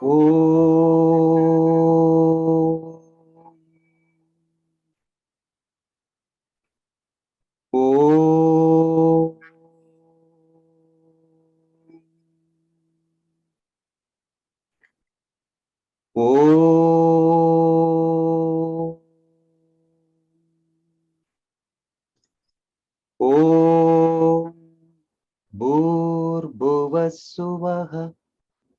Om. Om. Om. Om. Bhurбhuvassuvaha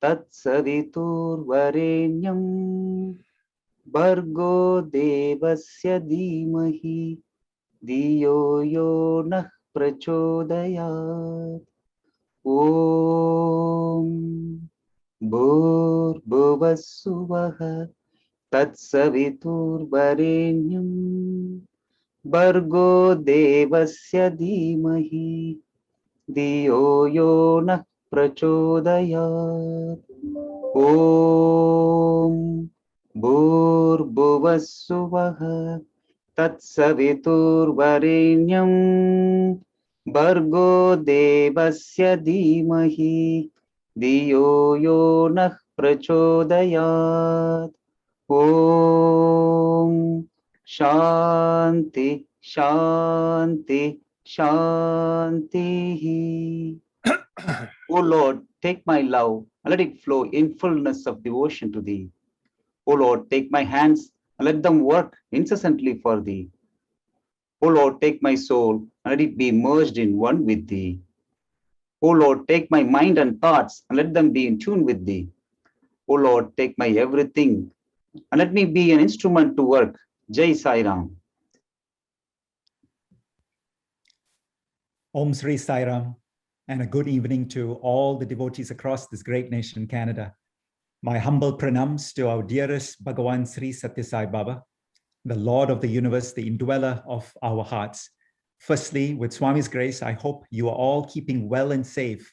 Tatsaviturvarenyam Bhargo Devasya Dhimahi Dhiyo Yo Nah Prachodayat. Om Bhurбhuvassuvaha Tatsaviturvarenyam Bhargo Devasya Dhimahi Dhiyo Yo Nah Prachodayat. Om Bhurбhuvassuvaha Tatsaviturvarenyam Bhargo Devasya Dhimahi Dhiyo Yo Nah Prachodayat. Om Shanti Shanti Shanti. O Lord, take my love and let it flow in fullness of devotion to thee. O Lord, take my hands and let them work incessantly for thee. O Lord, take my soul and let it be merged in one with thee. O Lord, take my mind and thoughts and let them be in tune with thee. O Lord, take my everything and let me be an instrument to work. Jai Sai Ram. Om Sri Sai Ram, and a good evening to all the devotees across this great nation, Canada. My humble pranams to our dearest Bhagavan Sri Sathya Sai Baba, the Lord of the universe, the indweller of our hearts. Firstly, with Swami's grace, I hope you are all keeping well and safe.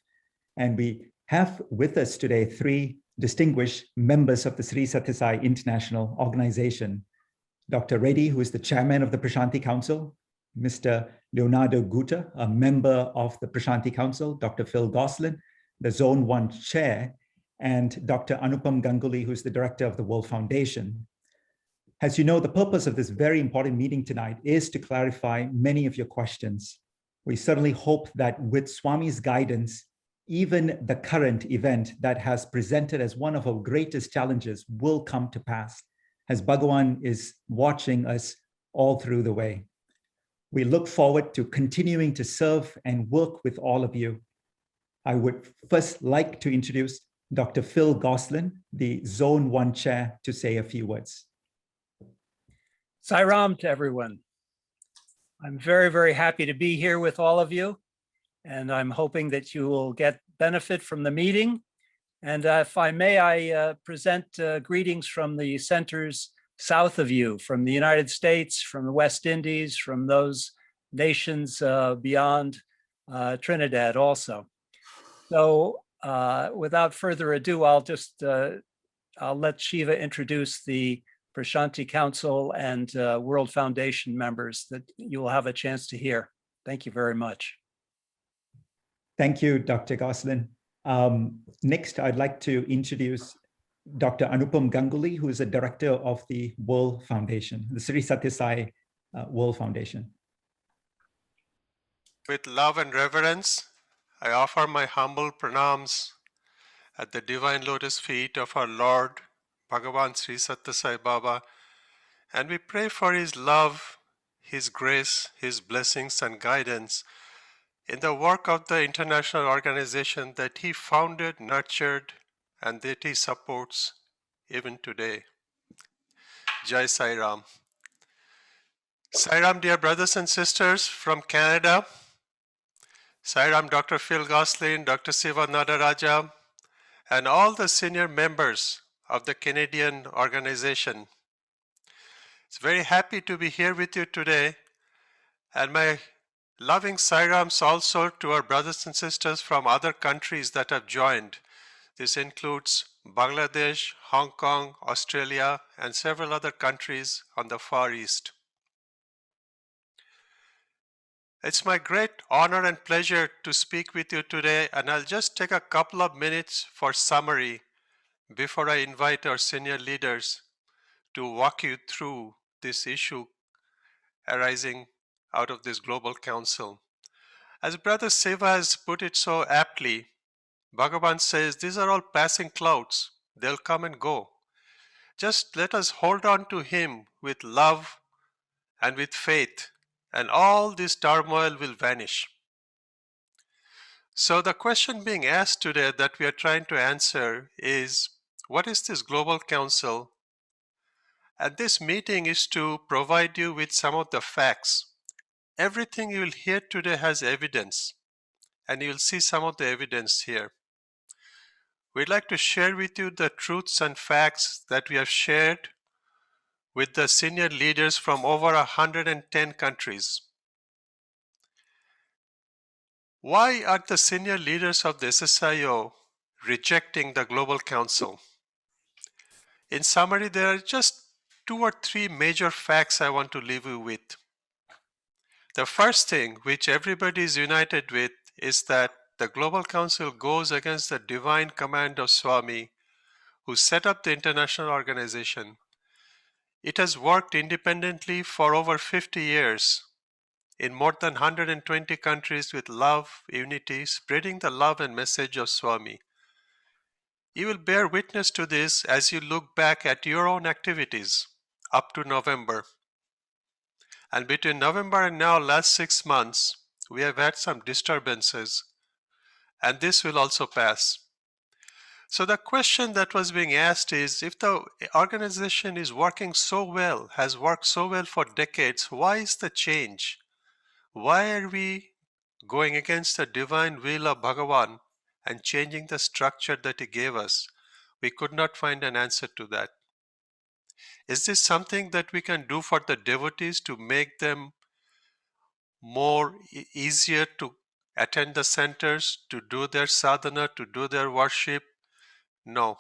And we have with us today 3 distinguished members of the Sri Sathya Sai International Organization. Dr. Reddy, who is the chairman of the Prashanti Council, Mr. Leonardo Gutta, a member of the Prashanti Council, Dr. Phil Goslin, the Zone 1 chair, and Dr. Anupam Ganguly, who's the director of the World Foundation. As you know, the purpose of this very important meeting tonight is to clarify many of your questions. We certainly hope that with Swami's guidance, even the current event that has presented as one of our greatest challenges will come to pass, as Bhagavan is watching us all through the way. We look forward to continuing to serve and work with all of you. I would first like to introduce Dr. Phil Goslin, the Zone 1 chair, to say a few words. Sai Ram to everyone. I'm very, very happy to be here with all of you, and I'm hoping that you will get benefit from the meeting. And if I may, I present greetings from the centers south of you, from the United States, from the West Indies, from those nations beyond Trinidad also. So without further ado, I'll let Shiva introduce the Prashanti Council and World Foundation members that you will have a chance to hear. Thank you very much. Thank you, Dr. Goslin. Next, I'd like to introduce Dr. Anupam Ganguly, who is the director of the World Foundation, the Sri Sathya Sai World Foundation. With love and reverence, I offer my humble pranams at the divine lotus feet of our Lord, Bhagavan Sri Sathya Sai Baba, and we pray for his love, his grace, his blessings and guidance in the work of the international organization that he founded, nurtured, and that he supports even today. Jai Sai Ram. Sai Ram, dear brothers and sisters from Canada. Sai Ram, Dr. Phil Goslin, Dr. Siva Nadaraja, and all the senior members of the Canadian organization. It's very happy to be here with you today, and my loving Sai Rams also to our brothers and sisters from other countries that have joined. This includes Bangladesh, Hong Kong, Australia, and several other countries on the Far East. It's my great honor and pleasure to speak with you today, and I'll just take a couple of minutes for summary before I invite our senior leaders to walk you through this issue arising out of this global council. As Brother Seva has put it so aptly, Bhagavan says these are all passing clouds. They'll come and go. Just let us hold on to Him with love and with faith, and all this turmoil will vanish. So the question being asked today that we are trying to answer is, what is this global council? And this meeting is to provide you with some of the facts. Everything you will hear today has evidence, and you'll see some of the evidence here. We'd like to share with you the truths and facts that we have shared with the senior leaders from over 110 countries. Why are the senior leaders of the SSSIO rejecting the Global Council? In summary, there are just 2 or 3 major facts I want to leave you with. The first thing, which everybody is united with, is that the Global Council goes against the divine command of Swami, who set up the international organization. It has worked independently for over 50 years in more than 120 countries with love, unity, spreading the love and message of Swami. You will bear witness to this as you look back at your own activities up to November. And between November and now, last 6 months, we have had some disturbances, and this will also pass. So the question that was being asked is, if the organization is working so well, has worked so well for decades, why is the change? Why are we going against the divine will of Bhagavan and changing the structure that He gave us? We could not find an answer to that. Is this something that we can do for the devotees to make them more easier to attend the centers, to do their sadhana, to do their worship? No.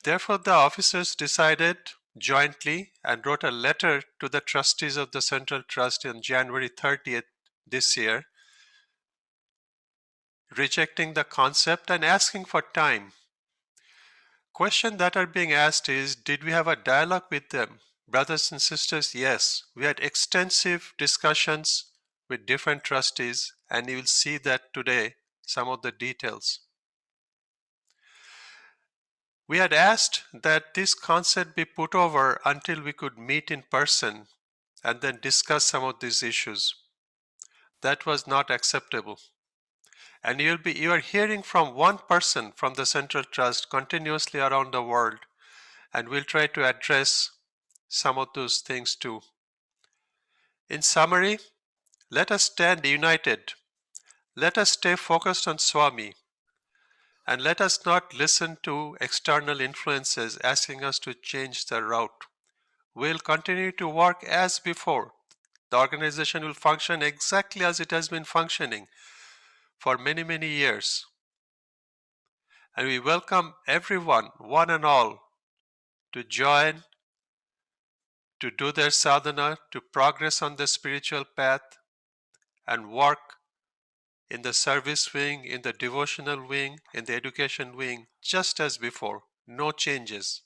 Therefore, the officers decided jointly and wrote a letter to the trustees of the Central Trust on January 30th this year, rejecting the concept and asking for time. Questions that are being asked is, did we have a dialogue with them? Brothers and sisters, yes. We had extensive discussions with different trustees, and you will see that today, some of the details. We had asked that this concept be put over until we could meet in person and then discuss some of these issues. That was not acceptable. And you are hearing from one person from the Central Trust continuously around the world, and we'll try to address some of those things too. In summary, let us stand united. Let us stay focused on Swami, and let us not listen to external influences asking us to change the route. We'll continue to work as before. The organization will function exactly as it has been functioning for many, many years. And we welcome everyone, one and all, to join, to do their sadhana, to progress on the spiritual path, and work in the service wing, in the devotional wing, in the education wing, just as before. No changes.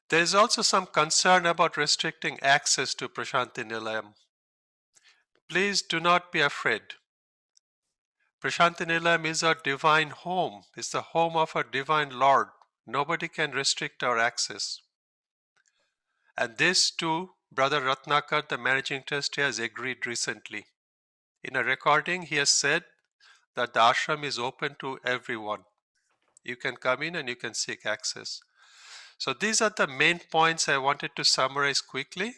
There is also some concern about restricting access to Prashanti Nilayam. Please do not be afraid. Prashanti Nilayam is our divine home. It's the home of our divine Lord. Nobody can restrict our access. And this too, Brother Ratnakar, the managing trustee, has agreed recently. In a recording, he has said that the ashram is open to everyone. You can come in and you can seek access. So these are the main points I wanted to summarize quickly.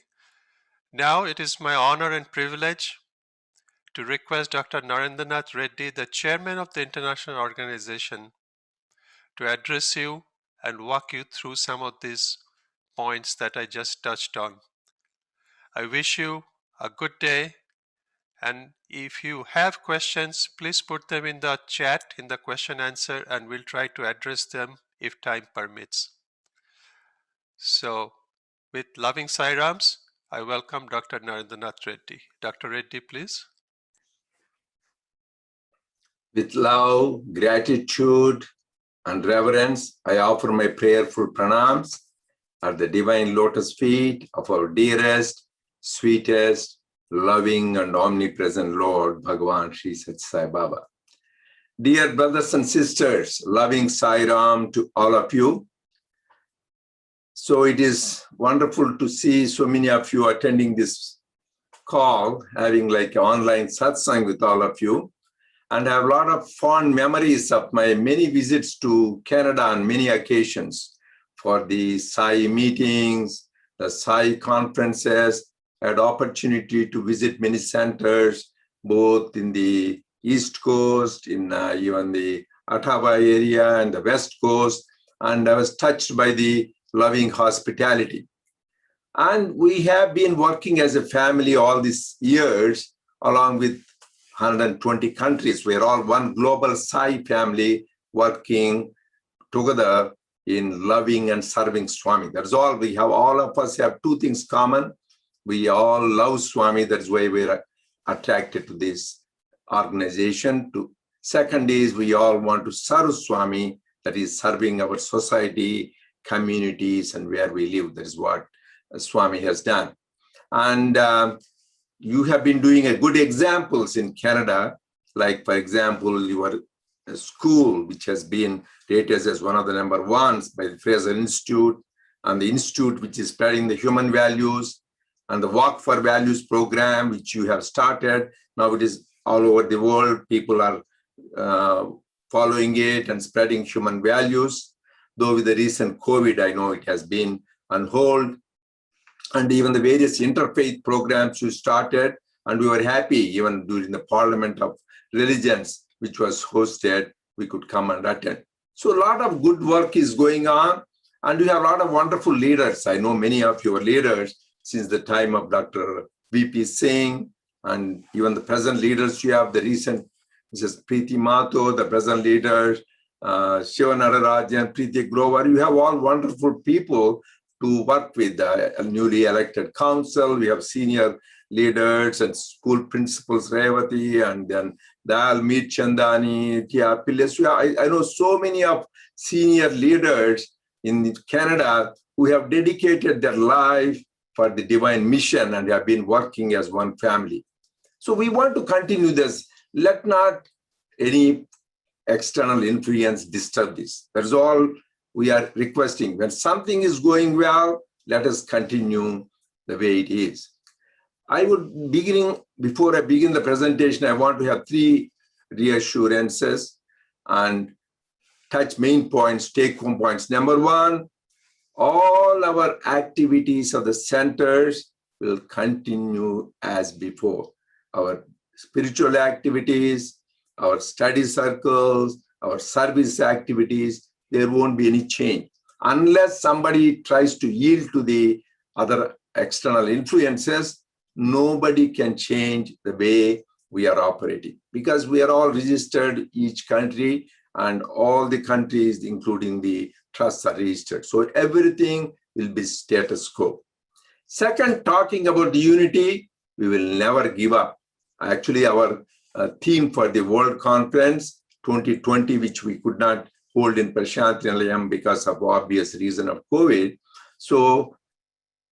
Now it is my honor and privilege to request Dr. Narendranath Reddy, the chairman of the international organization, to address you and walk you through some of these points that I just touched on. I wish you a good day, and if you have questions, please put them in the chat, in the question answer, and we'll try to address them if time permits. So, with loving Sairams, I welcome Dr. Narendranath Reddy. Dr. Reddy, please. With love, gratitude, and reverence, I offer my prayerful pranams at the divine lotus feet of our dearest, sweetest, loving and omnipresent Lord, Bhagavan Sri Sathya Sai Baba. Dear brothers and sisters, loving Sai Ram to all of you. So it is wonderful to see so many of you attending this call, having like an online satsang with all of you. And I have a lot of fond memories of my many visits to Canada on many occasions for the Sai meetings, the Sai conferences. I had opportunity to visit many centers, both in the East Coast, in even the Ottawa area and the West Coast. And I was touched by the loving hospitality. And we have been working as a family all these years, along with 120 countries. We're all one global Sai family working together in loving and serving Swami. That's all we have. All of us have two things common. We all love Swami. That's why we're attracted to this organization. Second is we all want to serve Swami, that is serving our society, communities, and where we live. That is what Swami has done. And you have been doing a good examples in Canada, like, for example, your school, which has been rated as one of the number ones by the Fraser Institute, and the institute which is spreading the human values, and the Walk for Values program, which you have started. Now it is all over the world. People are following it and spreading human values. Though with the recent COVID, I know it has been on hold. And even the various interfaith programs you started, and we were happy even during the Parliament of Religions, which was hosted, we could come and attend. So a lot of good work is going on, and we have a lot of wonderful leaders. I know many of your leaders since the time of Dr. V.P. Singh, and even the present leaders you have, the recent Mrs. Preeti Mato, the present leaders, Shiva Nadarajan, Preeti Grover. You have all wonderful people to work with, a newly elected council. We have senior leaders and school principals, Revati, and then Dal, Meet Chandani, Tia Piles. I know so many of senior leaders in Canada who have dedicated their life for the divine mission and have been working as one family. So we want to continue this. Let not any external influence disturb this. That's all we are requesting. When something is going well, let us continue the way it is. I would before I begin the presentation, I want to have 3 reassurances and touch main points, take-home points. Number 1, all our activities of the centers will continue as before. Our spiritual activities, our study circles, our service activities, there won't be any change. Unless somebody tries to yield to the other external influences, nobody can change the way we are operating, because we are all registered, each country, and all the countries, including the trusts, are registered. So everything will be status quo. Second, talking about the unity, we will never give up. Actually, our theme for the World Conference 2020, which we could not hold in Prashant Nilayam because of obvious reason of COVID. So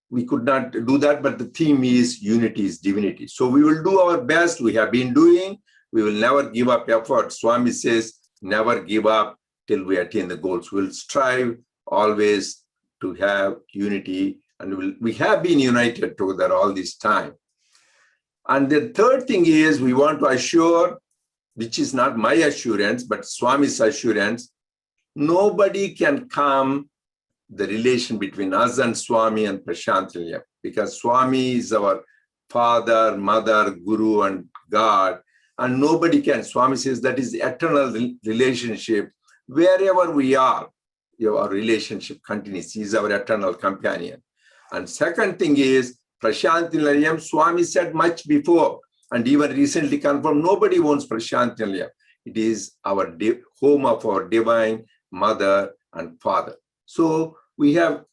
we could not do that, but the theme is unity is divinity. So we will do our best. We have been doing. We will never give up effort. Swami says, never give up till we attain the goals. We'll strive always to have unity, and we have been united together all this time. And the third thing is we want to assure, which is not my assurance, but Swami's assurance, nobody can come the relation between us and Swami and Prashant Nilayam, because Swami is our father, mother, guru, and God, and nobody can. Swami says that is eternal relationship. Wherever we are, our relationship continues. He is our eternal companion. And second thing is, Prashant Nilayam, Swami said much before, and even recently confirmed, nobody wants Prashant Nilayam. It is our home of our divine mother and father. So we have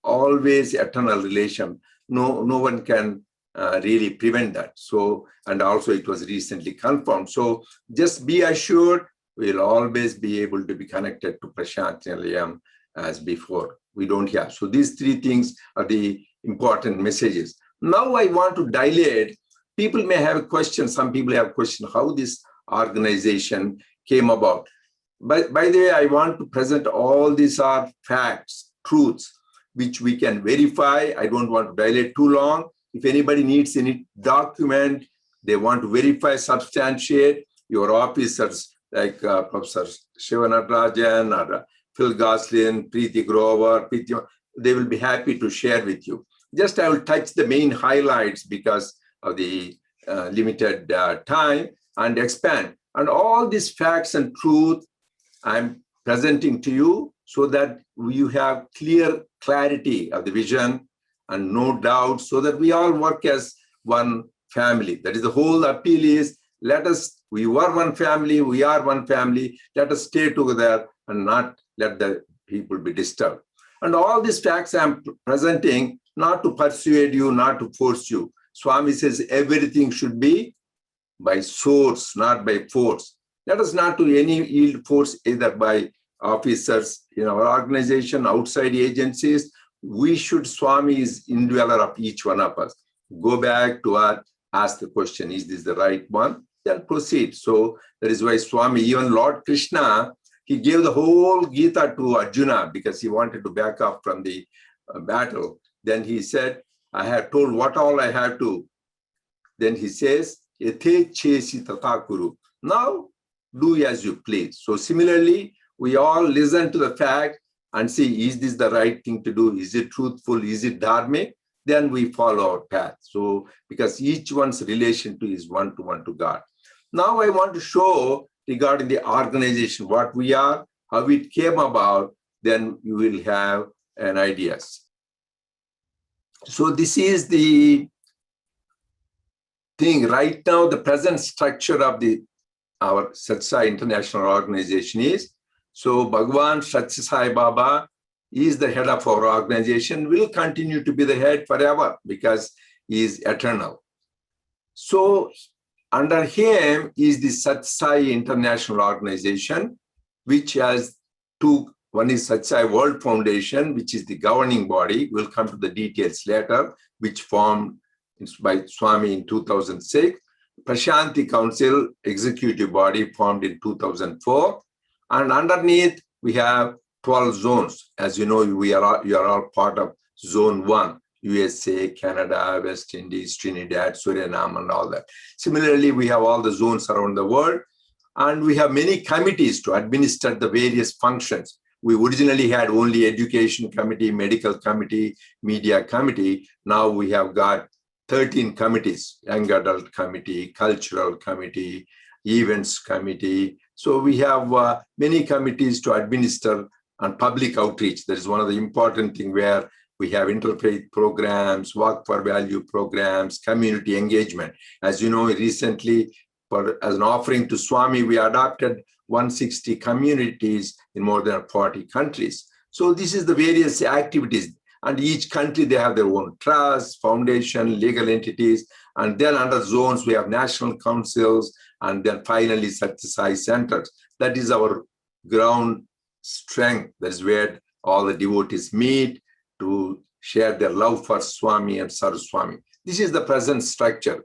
always eternal relation. No one can really prevent that. So, and also it was recently confirmed. So just be assured, we'll always be able to be connected to Prashant Nilayam as before. We don't have. So these three things are the important messages. Now I want to dilate. People may have a question. Some people have a question how this organization came about. By the way, I want to present all these are facts, truths, which we can verify. I don't want to dilate too long. If anybody needs any document, they want to verify, substantiate, your officers like Professor Shivanatarajan or Phil Goslin, Preeti Grover, they will be happy to share with you. Just I will touch the main highlights because of the limited time and expand. And all these facts and truth I'm presenting to you so that you have clear clarity of the vision and no doubt so that we all work as one family. That is the whole appeal is we are one family, we are one family, let us stay together and not let the people be disturbed. And all these facts I'm presenting not to persuade you, not to force you. Swami says everything should be by source, not by force. Let us not do any yield force either by officers in our organization, outside agencies. We should, Swami is indweller of each one of us. Go back to our, ask the question, is this the right one? Then proceed. So that is why Swami, even Lord Krishna, he gave the whole Gita to Arjuna because he wanted to back up from the battle. Then he said, I have told what all I have to. Then he says, Yathe chesi tata kuru. Now, do as you please. So similarly, we all listen to the fact and see, is this the right thing to do? Is it truthful? Is it dharmic? Then we follow our path. So because each one's relation to is one-to-one to God. Now I want to show regarding the organization, what we are, how it came about, then you will have an idea. So this is the thing. Right now, the present structure of our Sathya Sai International Organization is, so Bhagavan Sathya Sai Baba is the head of our organization, will continue to be the head forever because he is eternal. So under him is the Sathya Sai International Organization, which has two. One is Sathya Sai World Foundation, which is the governing body. We'll come to the details later, which formed by Swami in 2006. Prashanti Council, executive body, formed in 2004. And underneath, we have 12 zones. As you know, you are all part of Zone 1, USA, Canada, West Indies, Trinidad, Suriname, and all that. Similarly, we have all the zones around the world. And we have many committees to administer the various functions. We originally had only education committee, medical committee, media committee. Now we have got 13 committees, young adult committee, cultural committee, events committee. So we have many committees to administer and public outreach. That is one of the important things where we have interfaith programs, work for value programs, community engagement. As you know, recently, as an offering to Swami, we adopted 160 communities in more than 40 countries. So this is the various activities. And each country, they have their own trust, foundation, legal entities. And then under zones, we have national councils. And then finally, Sathya Sai centers. That is our ground strength. That is where all the devotees meet to share their love for Swami and Saraswami. This is the present structure.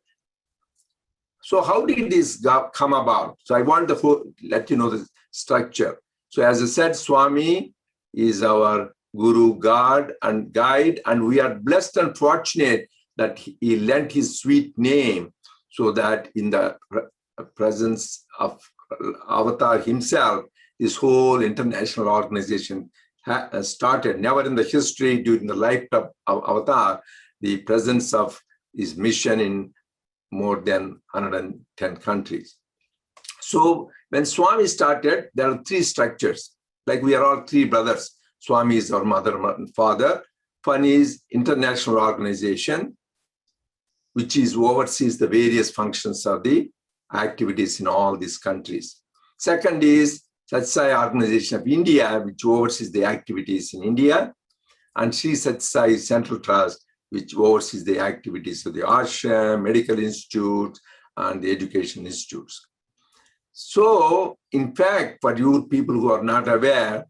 So how did this come about? So I want to let you know the structure. So as I said, Swami is our Guru, God, and guide, and we are blessed and fortunate that he lent his sweet name so that in the presence of Avatar himself, this whole international organization started. Never in the history during the lifetime of Avatar, the presence of his mission in more than 110 countries. So when Swami started, there are three structures. Like we are all three brothers. Swami is our mother and father. One is international organization, which is oversees the various functions of the activities in all these countries. Second is Sathya Sai Organization of India, which oversees the activities in India. And Sri Sathya Sai Central Trust, which oversees the activities of the ashram, medical institutes, and the education institutes. So, in fact, for you people who are not aware,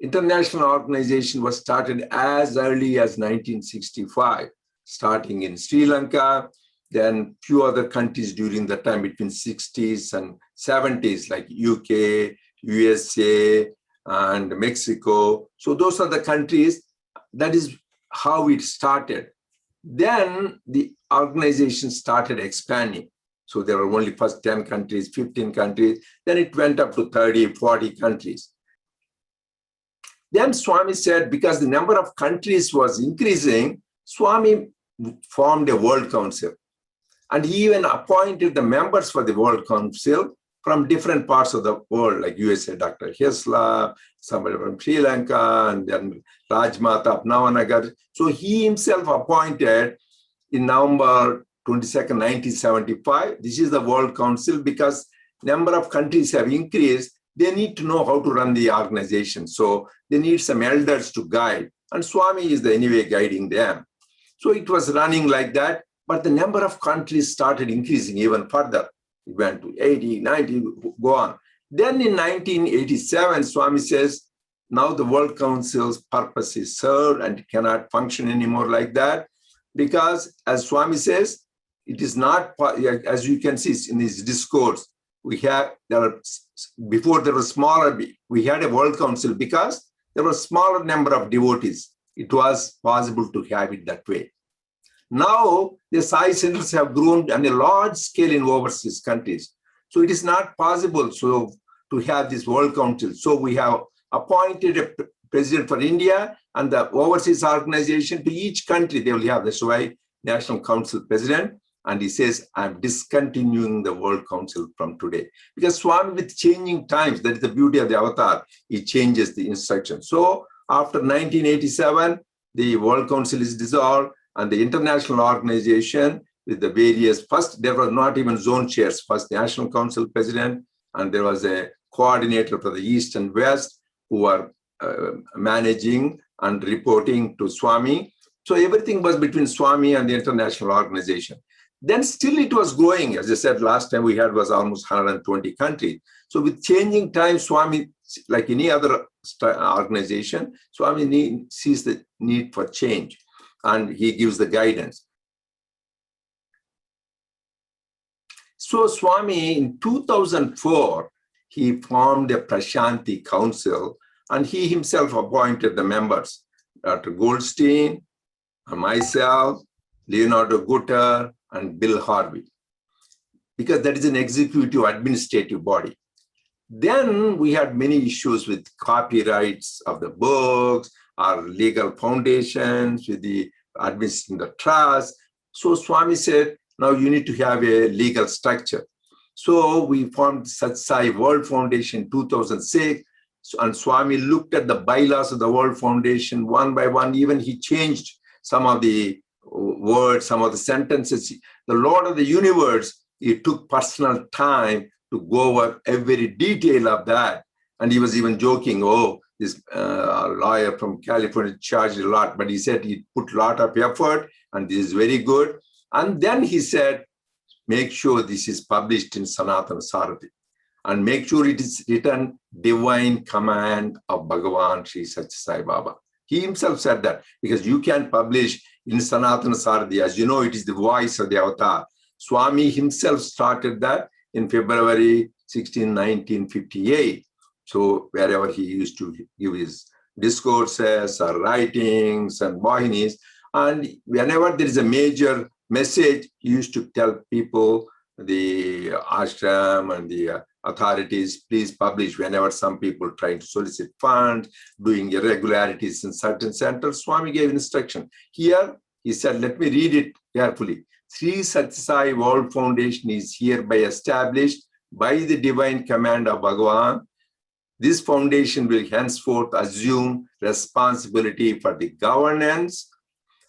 international organization was started as early as 1965, starting in Sri Lanka, then few other countries during the time between 60s and 70s, like UK, USA, and Mexico. So those are the countries. That is how it started. Then the organization started expanding. So there were only first 10 countries, 15 countries. Then it went up to 30, 40 countries. Then Swami said, because the number of countries was increasing, Swami formed a World Council. And he even appointed the members for the World Council from different parts of the world, like USA, Dr. Hislop, somebody from Sri Lanka, and then Rajmata of Navanagar. So he himself appointed in November 22nd, 1975. This is the World Council, because number of countries have increased. They need to know how to run the organization. So they need some elders to guide. And Swami is anyway guiding them. So it was running like that, but the number of countries started increasing even further. It went to 80, 90, go on. Then in 1987, Swami says, now the World Council's purpose is served and it cannot function anymore like that. Because as Swami says, it is not, as you can see in his discourse, before there was smaller, we had a World Council because there was smaller number of devotees. It was possible to have it that way. Now, the Sai centers have grown on a large scale in overseas countries. So it is not possible to have this World Council. So we have appointed a president for India and the overseas organization to each country. They will have the Shivai National Council president. And he says, I'm discontinuing the World Council from today. Because Swami, with changing times, that is the beauty of the avatar, he changes the instruction. So after 1987, the World Council is dissolved and the international organization with the various, first there were not even zone chairs, first National Council president, and there was a coordinator for the East and West who were managing and reporting to Swami. So everything was between Swami and the international organization. Then still it was growing. As I said, last time we had was almost 120 countries. So with changing time, Swami, like any other organization, Swami sees the need for change and he gives the guidance. So Swami, in 2004, he formed a Prashanti Council and he himself appointed the members, Dr. Goldstein, myself, Leonardo Gutter, and Bill Harvey, because that is an executive administrative body. Then we had many issues with copyrights of the books, our legal foundations, with the administering the trust. So Swami said, now you need to have a legal structure. So we formed Sathya Sai World Foundation in 2006. And Swami looked at the bylaws of the World Foundation one by one. Even he changed some of the words, some of the sentences. The Lord of the universe, he took personal time to go over every detail of that. And he was even joking, oh, this lawyer from California charged a lot, but he said he put a lot of effort and this is very good. And then he said, make sure this is published in Sanatana Sarati and make sure it is written divine command of Bhagavan Sri Sathya Sai Baba. He himself said that because you can publish in Sanatana Sarati, as you know, it is the voice of the avatar. Swami himself started that in February 16, 1958. So wherever he used to give his discourses or writings and vahinis, and whenever there is a major message, he used to tell people, the ashram and the authorities, please publish. Whenever some people trying to solicit funds, doing irregularities in certain centers, Swami gave instruction. Here, he said, let me read it carefully. Sri Sathya Sai World Foundation is hereby established by the divine command of Bhagavan. This foundation will henceforth assume responsibility for the governance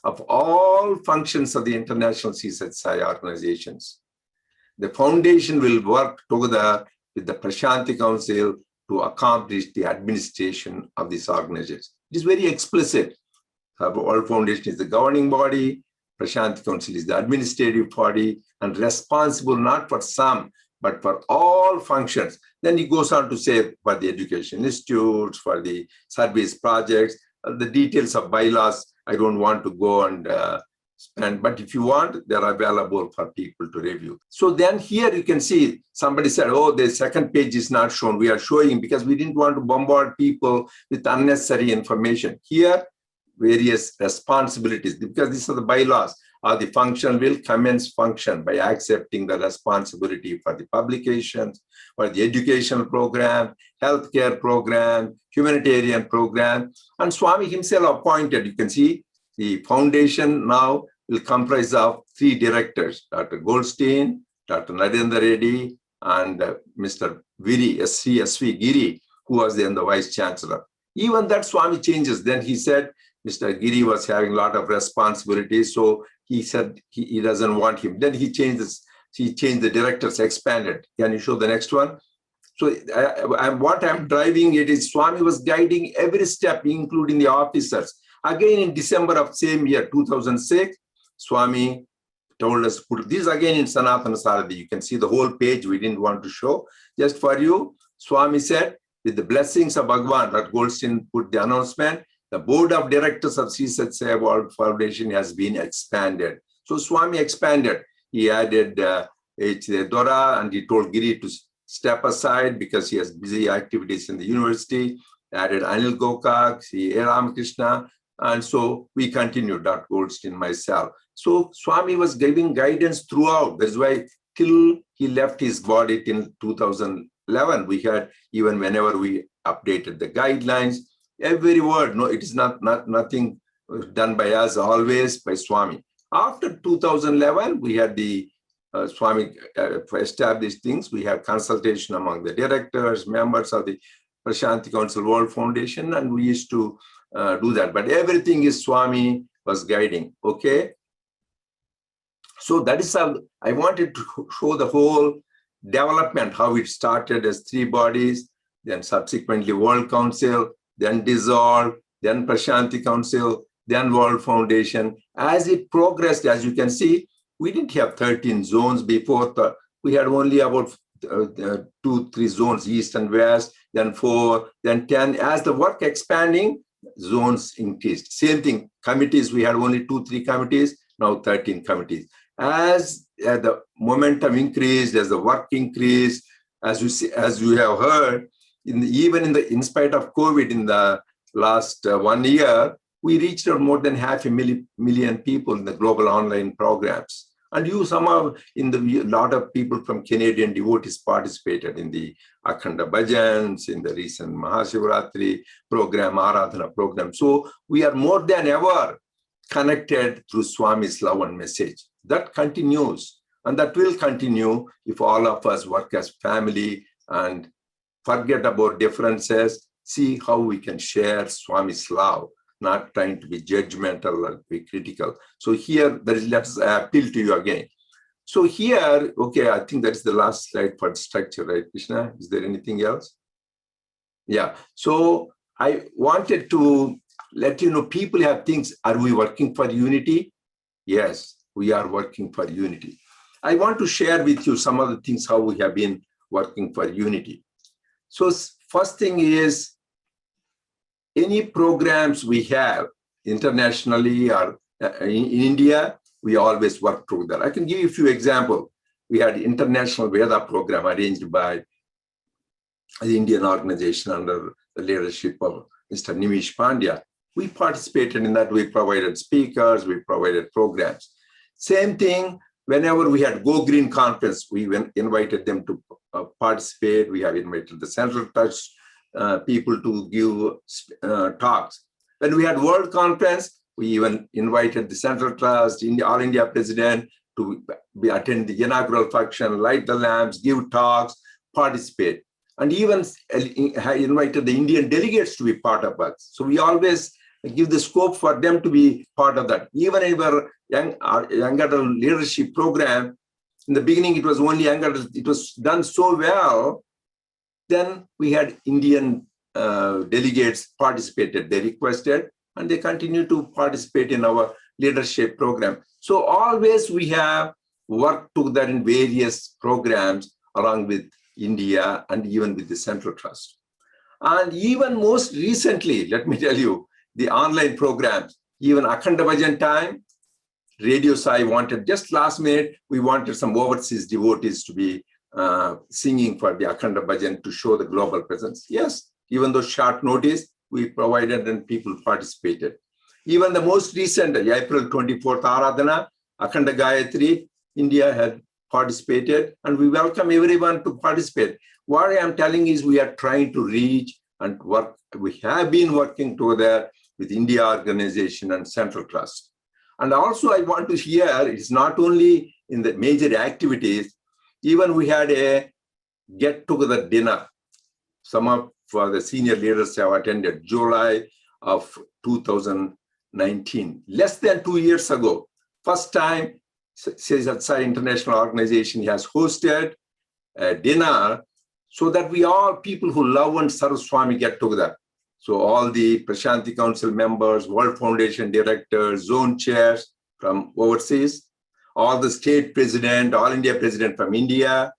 of all functions of the international Sri Sathya Sai organizations. The foundation will work together with the Prashanti Council to accomplish the administration of this organization. It is very explicit. The World Foundation is the governing body, Prashanti Council is the administrative body, and responsible not for some, but for all all functions. Then he goes on to say for the education institutes, for the service projects, the details of bylaws, I don't want to go and spend, but if you want, they're available for people to review. So then here you can see somebody said, oh, the second page is not shown. We are showing because we didn't want to bombard people with unnecessary information. Here, various responsibilities, because these are the bylaws, or the function will commence function by accepting the responsibility for the publications, for the educational program, healthcare program, humanitarian program. And Swami himself appointed, you can see, the foundation now will comprise of 3 directors, Dr. Goldstein, Dr. Narendra Reddy, and Mr. Viri, SSSIO Giri, who was then the vice chancellor. Even that Swami changes. Then he said, Mr. Giri was having a lot of responsibilities, so he said he doesn't want him. Then he changed this. He changed the directors, expanded. Can you show the next one? So what I'm driving it is Swami was guiding every step, including the officers. Again, in December of same year, 2006, Swami told us, put this again in Sanatana Saradi. You can see the whole page we didn't want to show. Just for you, Swami said, with the blessings of Bhagwan, that Goldstein put the announcement, the board of directors of Sri Sathya Sai World Foundation has been expanded. So Swami expanded. He added H. Dora, and he told Giri to step aside because he has busy activities in the university. Added Anil Gokak, A. Ramakrishna, and so we continued, Dr. Goldstein, myself. So Swami was giving guidance throughout. That's why till he left his body in 2011, we had, even whenever we updated the guidelines, every word, no, it is nothing done by us, always by Swami. After 2011, we had the Swami established things. We have consultation among the directors, members of the Prashanti Council World Foundation, and we used to do that. But everything is Swami was guiding, okay? So that is how I wanted to show the whole development, how it started as 3 bodies, then subsequently World Council, then dissolved, then Prashanti Council, then World Foundation. As it progressed, as you can see, we didn't have 13 zones before. We had only about 2-3 zones, east and west, then 4, then 10. As the work expanding, zones increased. Same thing, committees, we had only 2-3 committees, now 13 committees. As the momentum increased, as the work increased, as you have heard, in spite of COVID, in the last 1 year, we reached more than 500,000 people in the global online programs. And a lot of people from Canadian devotees participated in the Akhanda Bhajans, in the recent Mahashivratri program, Aradhana program. So we are more than ever connected through Swami's love and message. That continues, and that will continue if all of us work as family and forget about differences, see how we can share Swami's love, not trying to be judgmental or be critical. So here, let's appeal to you again. So here, okay, I think that's the last slide for the structure, right, Krishna? Is there anything else? Yeah, so I wanted to let you know, people have things, are we working for unity? Yes, we are working for unity. I want to share with you some of the things, how we have been working for unity. So first thing is, any programs we have internationally or in India, we always work together. I can give you a few examples. We had International Veda program arranged by the Indian organization under the leadership of Mr. Nimish Pandya. We participated in that. We provided speakers, we provided programs. Same thing, whenever we had Go Green conference, we invited them to participate. We have invited the Central Trust people to give talks. When we had World Conference, we even invited the Central Trust, All India President to attend the inaugural function, light the lamps, give talks, participate. And even invited the Indian delegates to be part of us. So we always give the scope for them to be part of that. Even in our young adult leadership program, in the beginning, it was only young adults. It was done so well. Then we had Indian delegates participated. They requested, and they continue to participate in our leadership program. So always we have worked together in various programs along with India, and even with the Central Trust. And even most recently, let me tell you, the online programs, even Akhanda Bhajan time, Radio Sai wanted, just last minute, we wanted some overseas devotees to be singing for the Akhanda Bhajan to show the global presence. Yes, even though short notice, we provided and people participated. Even the most recent, April 24th Aradhana, Akhanda Gayatri, India had participated, and we welcome everyone to participate. What I am telling is we are trying to reach and work. We have been working together with India Organization and Central Trust. And also I want to share, it's not only in the major activities, even we had a get-together dinner. Some of the senior leaders have attended July of 2019, less than 2 years ago. First time Sri Sathya Sai International Organization has hosted a dinner so that we all people who love and serve Swami get together. So all the Prashanti Council members, World Foundation directors, zone chairs from overseas, all the state president, all India president from India,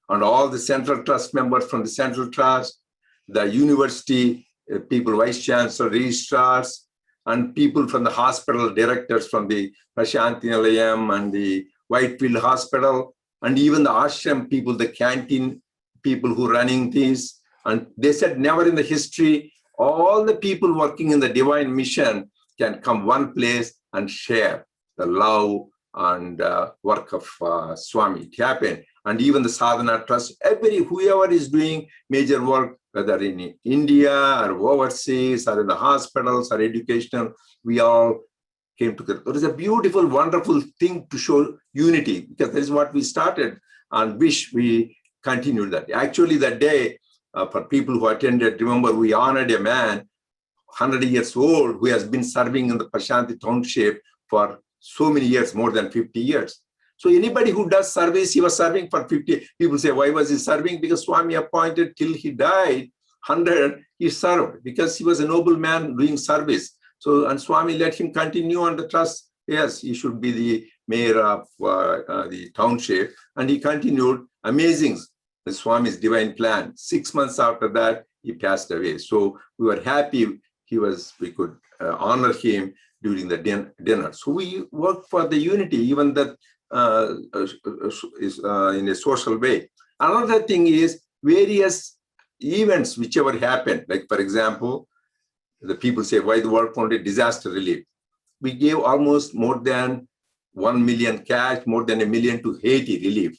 and all the Central Trust members from the Central Trust, the university people, vice chancellor, registrars, and people from the hospital directors from the Prashanti Nilayam and the Whitefield Hospital, and even the ashram people, the canteen people who running these. And they said never in the history, all the people working in the divine mission can come one place and share the love and work of Swami. It happened. And even the Sadhana Trust, whoever is doing major work, whether in India or overseas or in the hospitals or educational, we all came together. It is a beautiful, wonderful thing to show unity, because that is what we started and wish we continued that. Actually, that day, for people who attended, remember we honored a man, 100 years old, who has been serving in the Prashanti Township for so many years, more than 50 years. So anybody who does service, he was serving for 50. People say, why was he serving? Because Swami appointed till he died, 100, he served because he was a noble man doing service. So, and Swami let him continue on the trust. Yes, he should be the mayor of the township. And he continued. Amazing, the Swami's divine plan. 6 months after that, he passed away. So we were happy we could honor him during the dinner. So we worked for the unity, even that is in a social way. Another thing is various events whichever happened, like for example, the people say, why the World Foundation disaster relief? We gave almost more than 1 million cash, more than 1 million to Haiti relief,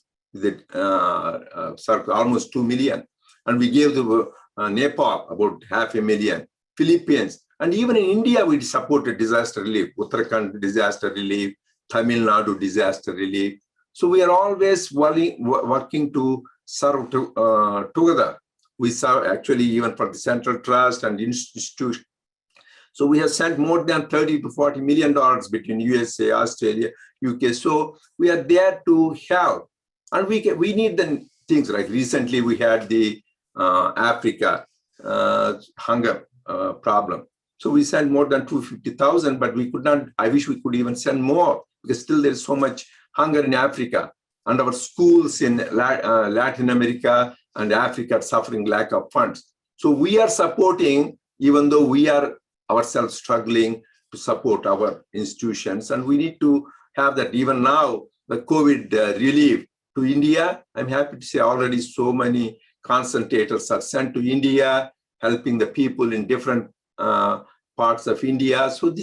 almost 2 million. And we gave the Nepal about 500,000, Philippines, and even in India, we supported disaster relief, Uttarakhand disaster relief, Tamil Nadu disaster relief. So we are always working to serve together. We serve actually even for the Central Trust and institution. So we have sent more than $30 to $40 million between USA, Australia, UK. So we are there to help. And we need the things like recently we had the Africa hunger problem. So we sent more than 250,000, but we could not, I wish we could even send more because still there's so much hunger in Africa. And our schools in Latin America and Africa are suffering lack of funds. So we are supporting, even though we are ourselves struggling to support our institutions. And we need to have that. Even now, the COVID relief to India, I'm happy to say already so many concentrators are sent to India, helping the people in different parts of India. So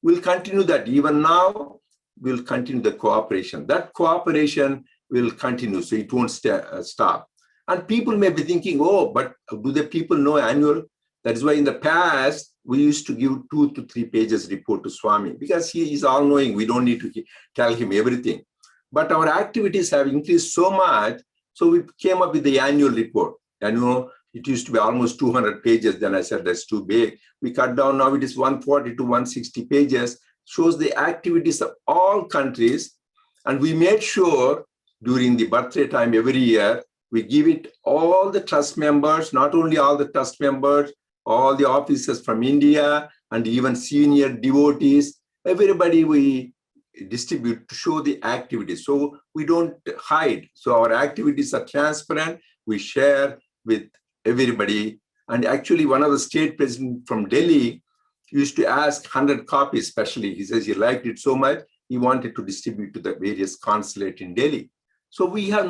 we'll continue that. Even now, we'll continue the cooperation. That cooperation will continue, so it won't stop. And people may be thinking, oh, but do the people know annual? That is why in the past, we used to give 2 to 3 pages report to Swami because he is all-knowing. We don't need to tell him everything. But our activities have increased so much, so we came up with the annual report. And it used to be almost 200 pages. Then I said, that's too big. We cut down, now it is 140 to 160 pages, shows the activities of all countries. And we made sure during the birthday time every year, we give it all the trust members, not only all the trust members, all the officers from India and even senior devotees, everybody we distribute to show the activities. So we don't hide. So our activities are transparent we share with everybody. And actually, one of the state presidents from Delhi used to ask 100 copies, especially. He says he liked it so much, he wanted to distribute to the various consulate in Delhi. So we have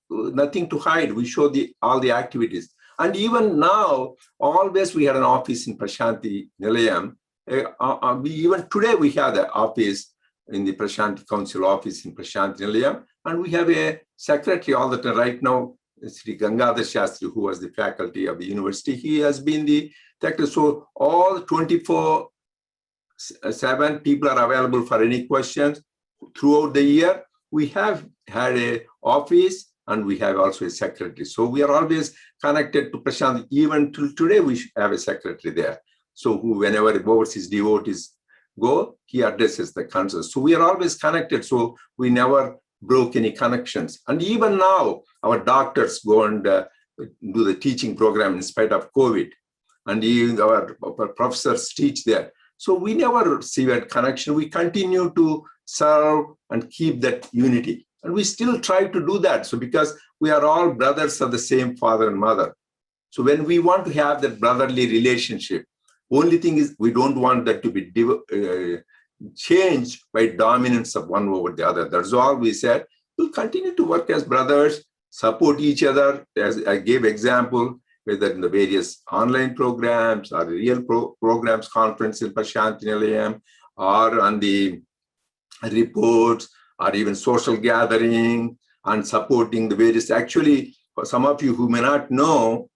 nothing to hide. We show all the activities. And even now, always we had an office in Prashanti Nilayam. Even today we have the office in the Prashanti Council office in Prashanti Nilayam. And we have a secretary all the time. Right now, Sri Gangadhar Shastri, who was the faculty of the university, he has been the secretary. So all 24/7 people are available for any questions throughout the year. We have had an office and we have also a secretary. So we are always connected to Prashant. Even till today, we have a secretary there. So whenever overseas devotees go, he addresses the concerns. So we are always connected. So we never broke any connections. And even now, our doctors go and do the teaching program in spite of COVID. And even our professors teach there. So we never severed connection. We continue to serve and keep that unity. And we still try to do that. So because we are all brothers of the same father and mother. So when we want to have that brotherly relationship, only thing is we don't want that to be changed by dominance of one over the other. That's all we said. We'll continue to work as brothers, support each other. As I gave example, whether in the various online programs or real programs, conference in Prashanti Nilayam, or on the reports, or even social gathering, and supporting the various. Actually, for some of you who may not know,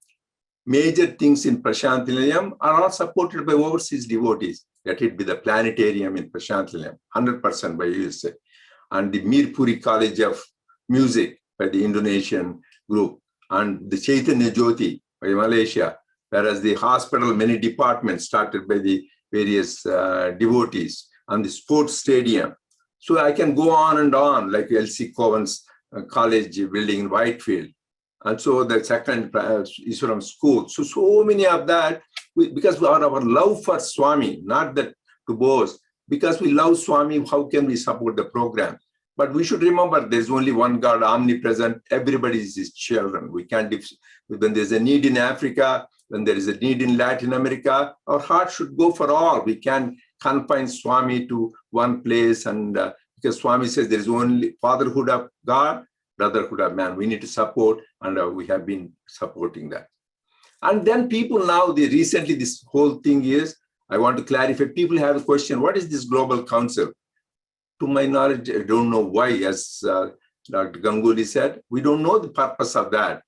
major things in Prashanti Nilayam are all supported by overseas devotees. Let it be the planetarium in Prashanti Nilayam, 100% by USA, and the Mirpuri College of Music by the Indonesian group, and the Chaitanya Jyoti by Malaysia, whereas the hospital, many departments started by the various devotees, and the sports stadium. So I can go on and on, like L.C. Cowan's college building in Whitefield. And so the second Iswaram school. So many of that, because our love for Swami, not that to boast, because we love Swami, how can we support the program? But we should remember there's only one God, omnipresent. Everybody is his children. We can't, when there's a need in Africa, when there is a need in Latin America, our heart should go for all. We can't confine Swami to one place, and because Swami says there is only fatherhood of God, brotherhood of man. We need to support, and we have been supporting that. And then people now, recently this whole thing is, I want to clarify, people have a question, what is this Global Council? To my knowledge, I don't know why, as Dr. Ganguly said, we don't know the purpose of that.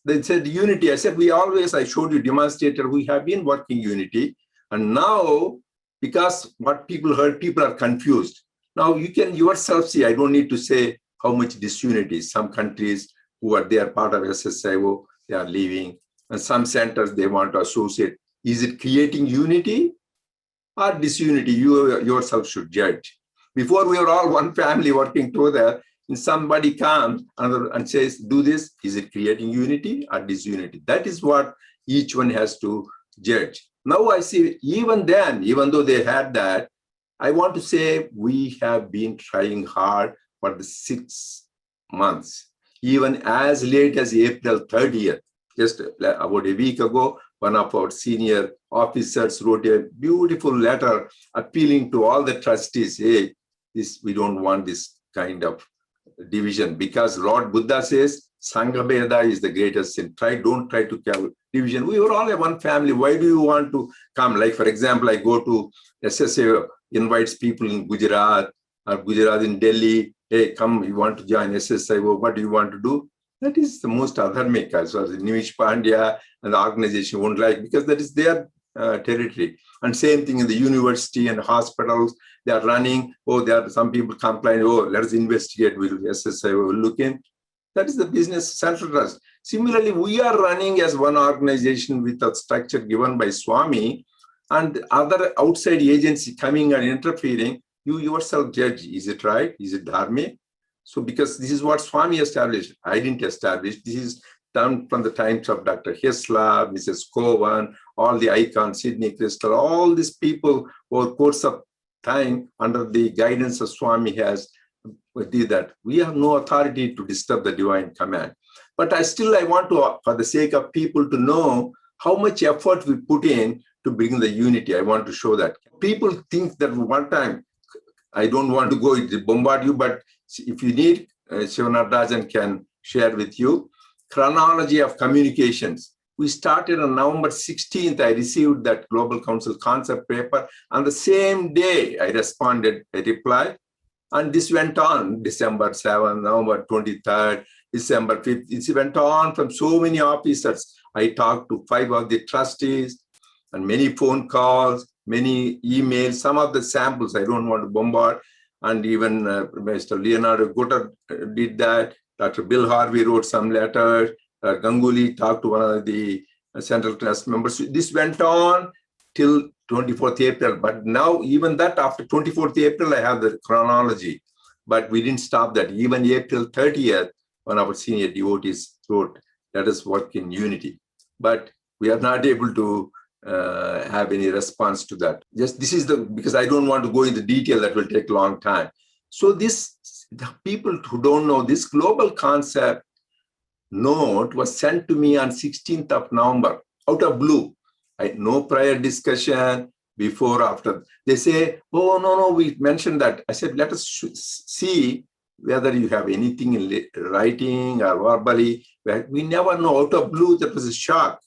They said unity. I said, I showed you, demonstrated, we have been working unity. And now, because what people heard, people are confused. Now you can yourself see, I don't need to say how much disunity. Some countries who are there part of SSSIO, they are leaving. And some centers, they want to associate. Is it creating unity or disunity? You yourself should judge. Before we were all one family working together, and somebody comes and says, do this, is it creating unity or disunity? That is what each one has to judge. Now I see, even then, even though they had that, I want to say we have been trying hard for the 6 months, even as late as April 30th. Just about a week ago, one of our senior officers wrote a beautiful letter appealing to all the trustees, hey, we don't want this kind of division, because Lord Buddha says, Sangha Bheda is the greatest sin. Don't try to have division. We were all a one family. Why do you want to come? Like, for example, I go to SSSIO, invites people in Gujarat or Gujarat in Delhi. Hey, come, you want to join SSSIO? What do you want to do? That is the most adharmic, as well as Nimish Pandya and the organization won't like, because that is their territory. And same thing in the university and hospitals, they are running. Oh, there are some people complain, oh, let us investigate, we'll SSSIO will look in. That is the business central trust. Similarly, we are running as one organization with a structure given by Swami, and other outside agency coming and interfering. You yourself judge, is it right? Is it dharmic? So because this is what Swami established, I didn't establish. This is done from the times of Dr. Hislop, Mrs. Cowan, all the icons, Sidney Crystal, all these people over course of time under the guidance of Swami has did that. We have no authority to disturb the divine command. But I want to, for the sake of people to know how much effort we put in to bring the unity. I want to show that. People think that one time, I don't want to go bombard you, but if you need, Shivanarajan can share with you. Chronology of communications. We started on November 16th. I received that Global Council concept paper. On the same day, I responded a reply. And this went on December 7th, November 23rd, December 5th. It went on from so many officers. I talked to 5 of the trustees and many phone calls, many emails, some of the samples I don't want to bombard. And even Mr. Leonardo Gutter did that. Dr. Bill Harvey wrote some letters. Ganguly talked to one of the Central Trust members. This went on till 24th April. But now, even that, after 24th April, I have the chronology. But we didn't stop that. Even April 30th, one of our senior devotees wrote, let us work in unity. But we are not able to have any response to that. Just this is because I don't want to go into detail, that will take a long time. So the people who don't know, this global concept note was sent to me on 16th of November, out of blue. No prior discussion, before, after. They say, oh, no, we mentioned that. I said, let us see whether you have anything in writing or verbally. We never know. Out of blue, that was a shock.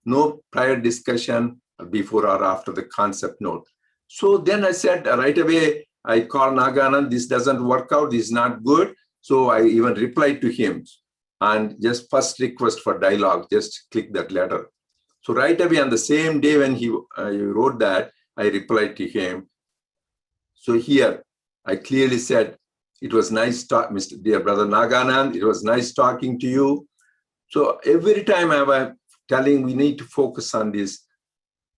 No prior discussion before or after the concept note. So then I said, right away, I called Naganand, this doesn't work out, this is not good. So I even replied to him. And just first request for dialogue, just click that letter. So right away on the same day when he wrote that, I replied to him. So here, I clearly said, it was nice talk, Mr. Dear Brother Naganand, it was nice talking to you. So every time I was telling we need to focus on this,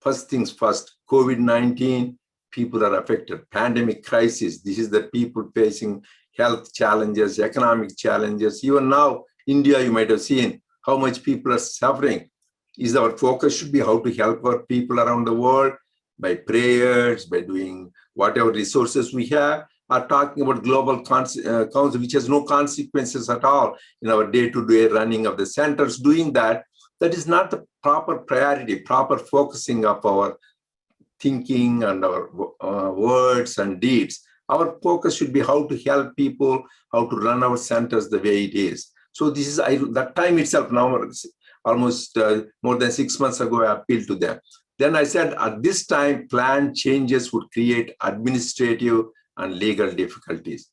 first things first, COVID-19, people are affected, pandemic crisis, this is the people facing health challenges, economic challenges. Even now, India, you might have seen how much people are suffering. Is our focus should be how to help our people around the world by prayers, by doing whatever resources we have, are talking about global council, which has no consequences at all in our day-to-day running of the centers. Doing that, that is not the proper priority, proper focusing of our thinking and our words and deeds. Our focus should be how to help people, how to run our centers the way it is. So this is, that time itself, now almost more than 6 months ago, I appealed to them. Then I said, at this time, plan changes would create administrative and legal difficulties.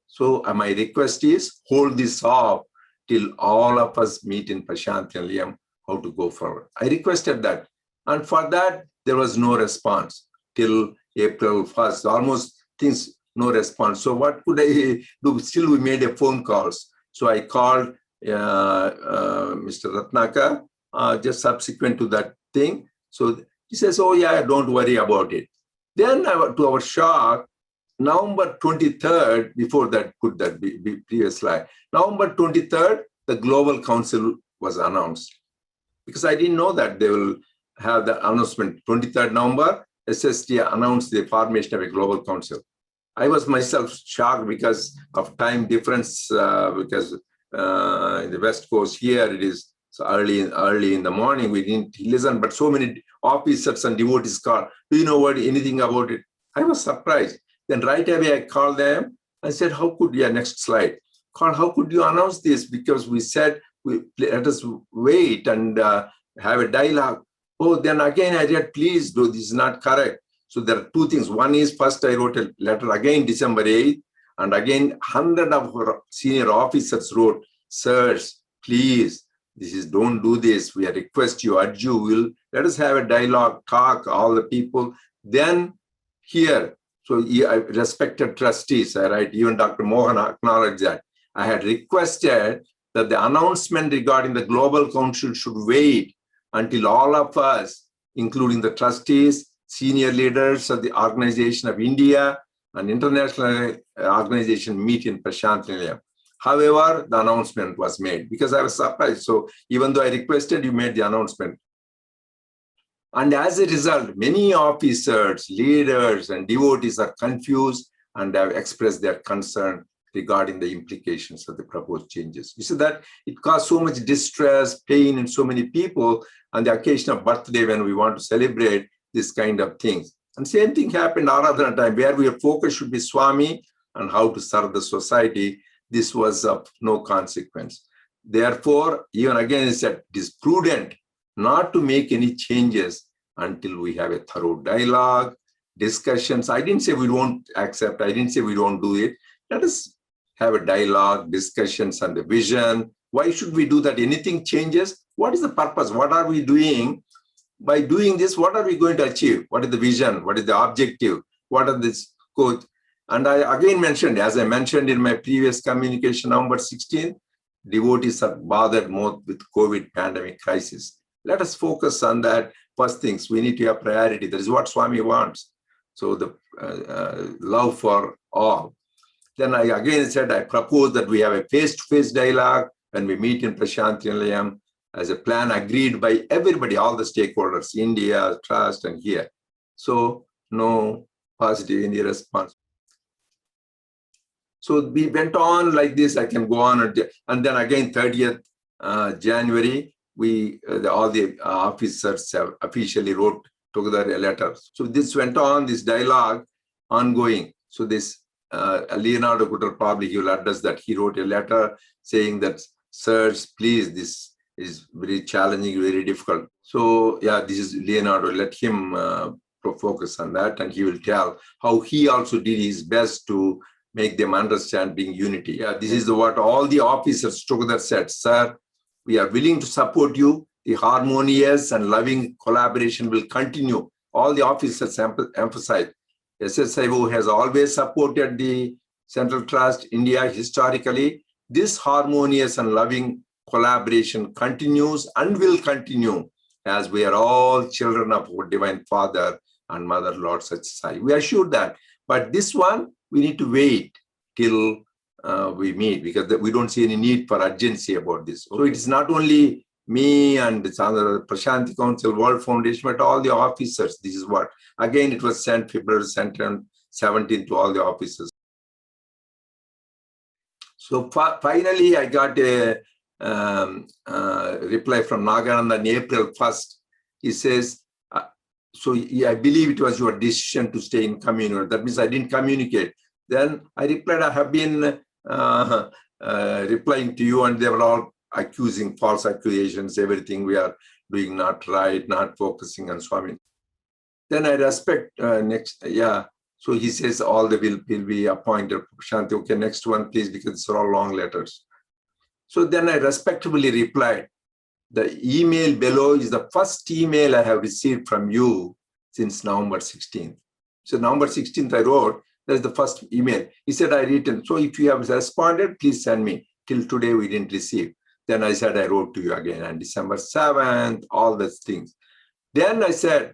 So my request is, hold this off till all of us meet in Prashantilayam, how to go forward. I requested that. And for that, there was no response till April 1st, almost things, no response. So what could I do? Still, we made a phone calls. So I called Mr. Ratnaka just subsequent to that thing. So he says, oh yeah, don't worry about it. Then to our shock, November 23rd, before that, put that previous slide, November 23rd, the Global Council was announced. Because I didn't know that they will have the announcement. 23rd November, SST announced the formation of a Global Council. I was myself shocked because of time difference, because in the West Coast here, it is so early in the morning, we didn't listen, but so many officers and devotees called, do you know anything about it? I was surprised. Then right away I called them. I said, how could, next slide. How could you announce this? Because we said, let us wait and have a dialogue. Oh, then again I read, please do, this is not correct. So there are two things. One is, first I wrote a letter again, December 8th, and again, 100 of our senior officers wrote, sirs, please, don't do this. We request you, urge you, let us have a dialogue, talk, all the people. Then here, so respected trustees, I write, even Dr. Mohan acknowledged that. I had requested that the announcement regarding the Global Council should wait until all of us, including the trustees, senior leaders of the Organization of India and international organization meet in Prashantilayam. However, the announcement was made because I was surprised. So even though I requested, you made the announcement. And as a result, many officers, leaders, and devotees are confused and have expressed their concern regarding the implications of the proposed changes. You see that it caused so much distress, pain in so many people on the occasion of birthday when we want to celebrate this kind of things. And same thing happened Aradhana time, where our focus should be Swami and how to serve the society. This was of no consequence. Therefore, even again, it said it is prudent not to make any changes until we have a thorough dialogue, discussions. I didn't say we don't accept. I didn't say we don't do it. Let us have a dialogue, discussions on the vision. Why should we do that? Anything changes? What is the purpose? What are we doing? By doing this, what are we going to achieve? What is the vision? What is the objective? What are this code? And I again mentioned, as I mentioned in my previous communication, number 16, devotees are bothered more with COVID pandemic crisis. Let us focus on that. First things, we need to have priority. That is what Swami wants. So the love for all. Then I again said, I propose that we have a face-to-face dialogue when we meet in Prashanti Nilayam as a plan agreed by everybody, all the stakeholders, India, Trust, and here. So no positive India response. So we went on like this. I can go on. And then again, 30th January, all the officers have officially wrote together a letter. So this went on, this dialogue ongoing. So this Leonardo could probably he will address that. He wrote a letter saying that, sirs, please, this is very challenging, very difficult. So yeah, this is Leonardo. Let him focus on that, and he will tell how he also did his best to make them understand being unity. Yeah, this is what all the officers together said. Sir, we are willing to support you. The harmonious and loving collaboration will continue. All the officers emphasize. SSSIO has always supported the Central Trust India historically. This harmonious and loving collaboration continues and will continue as we are all children of our Divine Father and Mother Lord Sathya Sai. We are sure that. But this one, we need to wait till we meet, because we don't see any need for urgency about this. So it is not only me and the Prashanti Council, World Foundation, but all the officers. This is what, again, it was sent February 17th to all the officers. So finally, I got a reply from Nagananda on April 1st. He says, so I believe it was your decision to stay in communion. That means I didn't communicate. Then I replied, I have been replying to you, and they were all accusing, false accusations, everything we are doing not right, not focusing on Swami. Then I respect So he says all the will be appointed. Shanti, okay, next one, please, because it's all long letters. So then I respectfully replied, the email below is the first email I have received from you since November 16th. So November 16th I wrote, that's the first email. He said, I written. So if you have responded, please send me. Till today, we didn't receive. Then I said, I wrote to you again on December 7th, all those things. Then I said,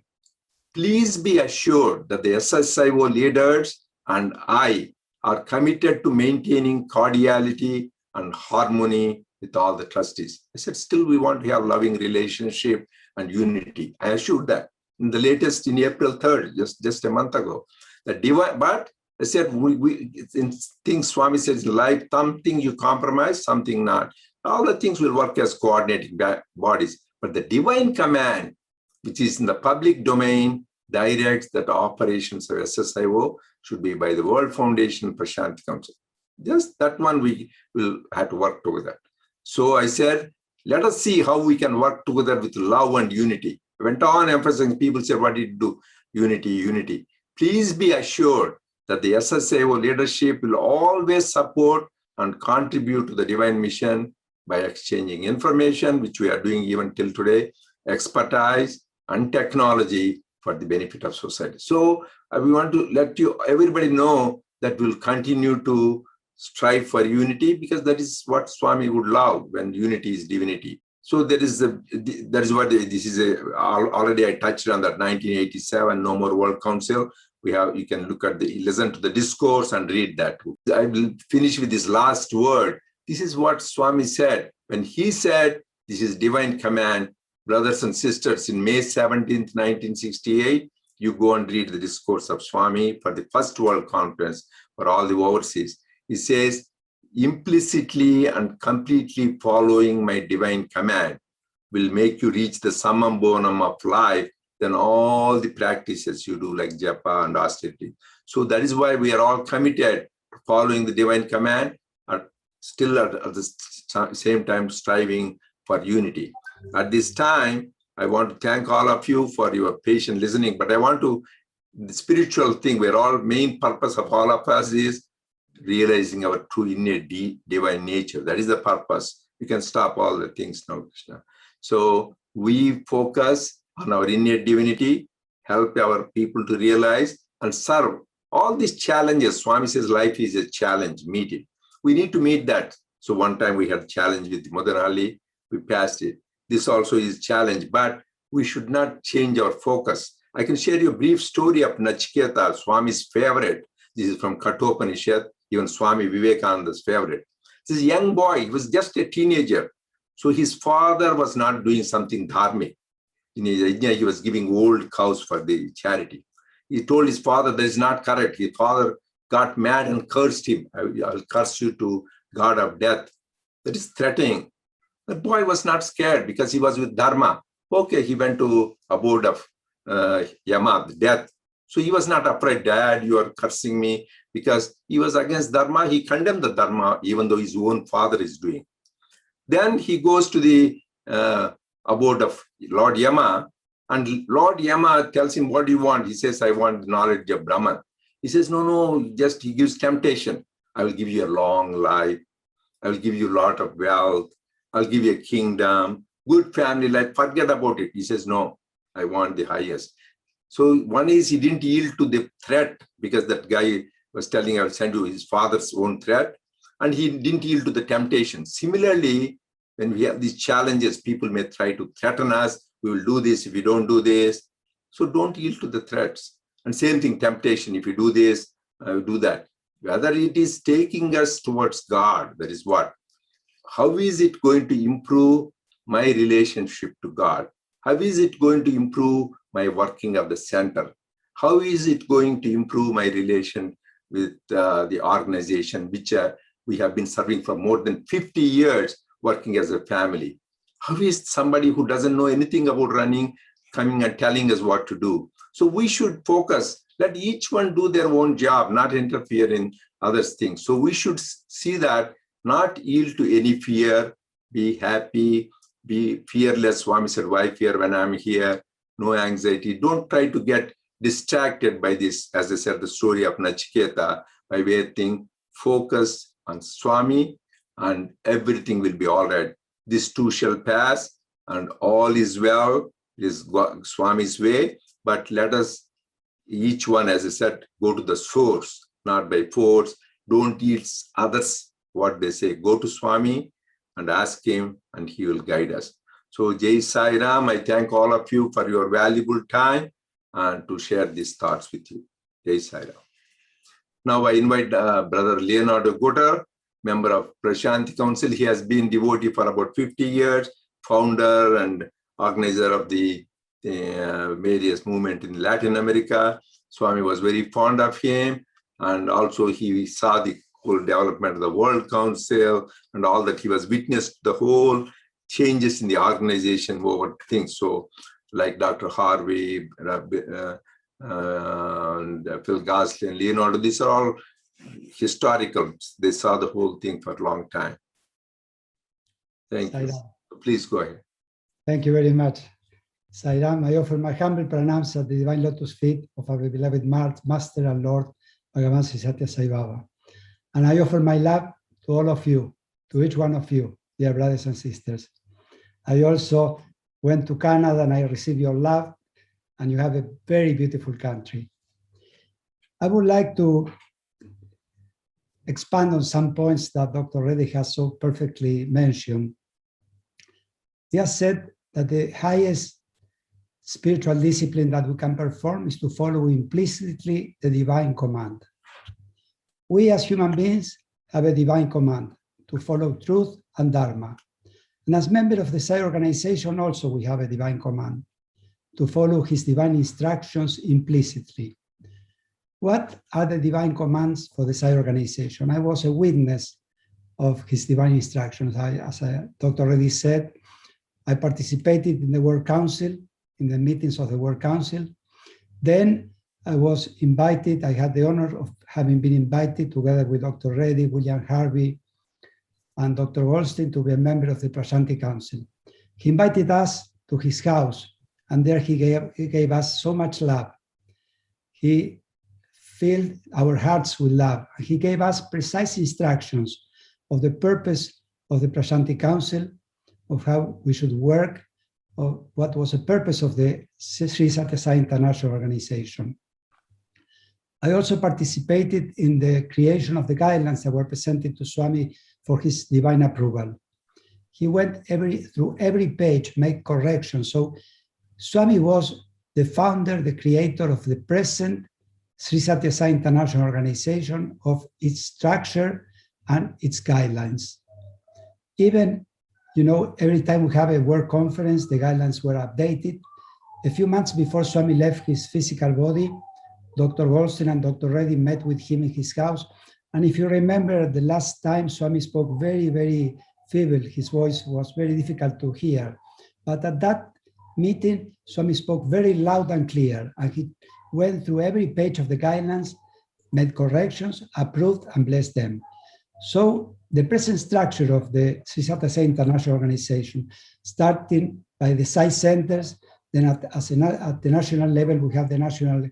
please be assured that the SSSIO leaders and I are committed to maintaining cordiality and harmony with all the trustees. I said, still we want to have loving relationship and unity. I assured that. In the latest, in April 3rd, just a month ago. But I said, in things Swami says in life, something you compromise, something not. All the things will work as coordinating bodies. But the divine command, which is in the public domain, directs that operations of SSSIO should be by the World Foundation Prashanti Council. Just that one we will have to work together. So I said, let us see how we can work together with love and unity. I went on emphasizing, people said, what did you do? Unity, unity. Please be assured that the SSSIO leadership will always support and contribute to the divine mission by exchanging information, which we are doing even till today, expertise and technology for the benefit of society. So we want to let everybody know that we'll continue to strive for unity, because that is what Swami would love, when unity is divinity. So that is already I touched on that 1987 No More World Council. You can listen to the discourse and read that. I will finish with this last word. This is what Swami said when he said, this is divine command. Brothers and sisters, in May 17th, 1968, you go and read the discourse of Swami for the First World Conference for all the overseas. He says, implicitly and completely following my divine command will make you reach the summum bonum of life than all the practices you do like japa and austerity. So that is why we are all committed to following the divine command and still at the same time striving for unity. At this time, I want to thank all of you for your patient listening, but I want to, the spiritual thing where all main purpose of all of us is realizing our true innate divine nature. That is the purpose. You can stop all the things now, Krishna. So we focus on our innate divinity, help our people to realize and serve all these challenges. Swami says life is a challenge, meet it. We need to meet that. So one time we had a challenge with Mother Ali, we passed it. This also is a challenge, but we should not change our focus. I can share you a brief story of Nachiketa, Swami's favorite. This is from Kathopanishad, even Swami Vivekananda's favorite. This young boy, he was just a teenager. So his father was not doing something dharmic. In his yajna, he was giving old cows for the charity. He told his father that is not correct. His father got mad and cursed him. I'll curse you to God of death. That is threatening. The boy was not scared because he was with Dharma. Okay, he went to abode of Yama, death. So he was not afraid, Dad, you are cursing me, because he was against Dharma. He condemned the Dharma, even though his own father is doing. Then he goes to the abode of Lord Yama, and Lord Yama tells him, what do you want? He says, I want knowledge of Brahman. He says, no, just he gives temptation. I will give you a long life. I will give you a lot of wealth. I'll give you a kingdom, good family life, forget about it. He says, no, I want the highest. So one is he didn't yield to the threat because that guy was telling I will send you his father's own threat, and he didn't yield to the temptation. Similarly, when we have these challenges, people may try to threaten us. We will do this if you don't do this. So don't yield to the threats. And same thing, temptation. If you do this, do that. Whether it is taking us towards God, that is what. How is it going to improve my relationship to God? How is it going to improve my working of the center? How is it going to improve my relation with the organization, which we have been serving for more than 50 years, working as a family? How is somebody who doesn't know anything about running coming and telling us what to do? So we should focus, let each one do their own job, not interfere in others' things. So we should see that, not yield to any fear, be happy, be fearless. Swami said, why fear when I'm here? No anxiety. Don't try to get distracted by this, as I said, the story of Nachiketa, by waiting, focus on Swami, and everything will be all right. This too shall pass, and all is well, is Swami's way. But let us, each one, as I said, go to the source, not by force. Don't yield others what they say. Go to Swami and ask him, and he will guide us. So Jai Sai Ram, I thank all of you for your valuable time and to share these thoughts with you. Jai Sai Ram. Now I invite Brother Leonardo Gutter, member of Prashanti Council. He has been devotee for about 50 years, founder and organizer of the various movement in Latin America. Swami was very fond of him, and also he saw the whole development of the World Council and all that. He was witness to the whole changes in the organization over things. So like Dr. Harvey, and Phil Goslin, Leonardo, these are all historical. They saw the whole thing for a long time. Thank you. Please go ahead. Thank you very much. Sairam, I offer my humble pranams at the divine lotus feet of our beloved Master and Lord, Bhagavan Sri Sathya Sai Baba. And I offer my love to all of you, to each one of you, dear brothers and sisters. I also went to Canada and I received your love, and you have a very beautiful country. I would like to expand on some points that Dr. Reddy has so perfectly mentioned. He has said that the highest spiritual discipline that we can perform is to follow implicitly the divine command. We as human beings have a divine command to follow truth and dharma. And as member of the Sai organization also we have a divine command to follow his divine instructions implicitly. What are the divine commands for the Sai organization? I was a witness of his divine instructions. As Dr. already said, I participated in the World Council, in the meetings of the World Council. Then I was invited, I had the honor of having been invited together with Dr. Reddy, William Harvey, and Dr. Goldstein to be a member of the Prashanti Council. He invited us to his house, and there he gave us so much love. He filled our hearts with love. He gave us precise instructions of the purpose of the Prashanti Council, of how we should work, of what was the purpose of the Sri Sathya Sai International Organization. I also participated in the creation of the guidelines that were presented to Swami for his divine approval. He went through every page, made corrections. So Swami was the founder, the creator of the present Sri Sathya Sai International Organization, of its structure and its guidelines. Even, every time we have a work conference, the guidelines were updated. A few months before Swami left his physical body, Dr. Goldstein and Dr. Reddy met with him in his house. And if you remember, the last time Swami spoke very, very feeble. His voice was very difficult to hear. But at that meeting, Swami spoke very loud and clear. And he went through every page of the guidelines, made corrections, approved, and blessed them. So the present structure of the Sri Sathya Sai International Organization, starting by the Sai centers, then at the national level, we have the National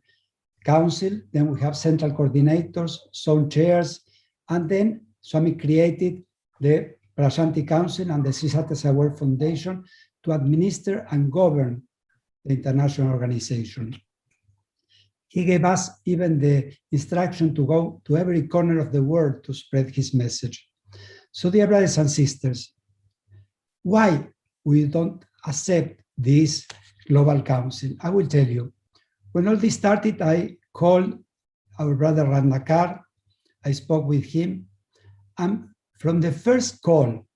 Council, then we have central coordinators, zone chairs, and then Swami created the Prashanti Council and the Sri Sathya Sai World Foundation to administer and govern the international organization. He gave us even the instruction to go to every corner of the world to spread his message. So dear brothers and sisters, why we don't accept this global council? I will tell you. When all this started, I called our brother Ratnakar. I spoke with him. And from the first call,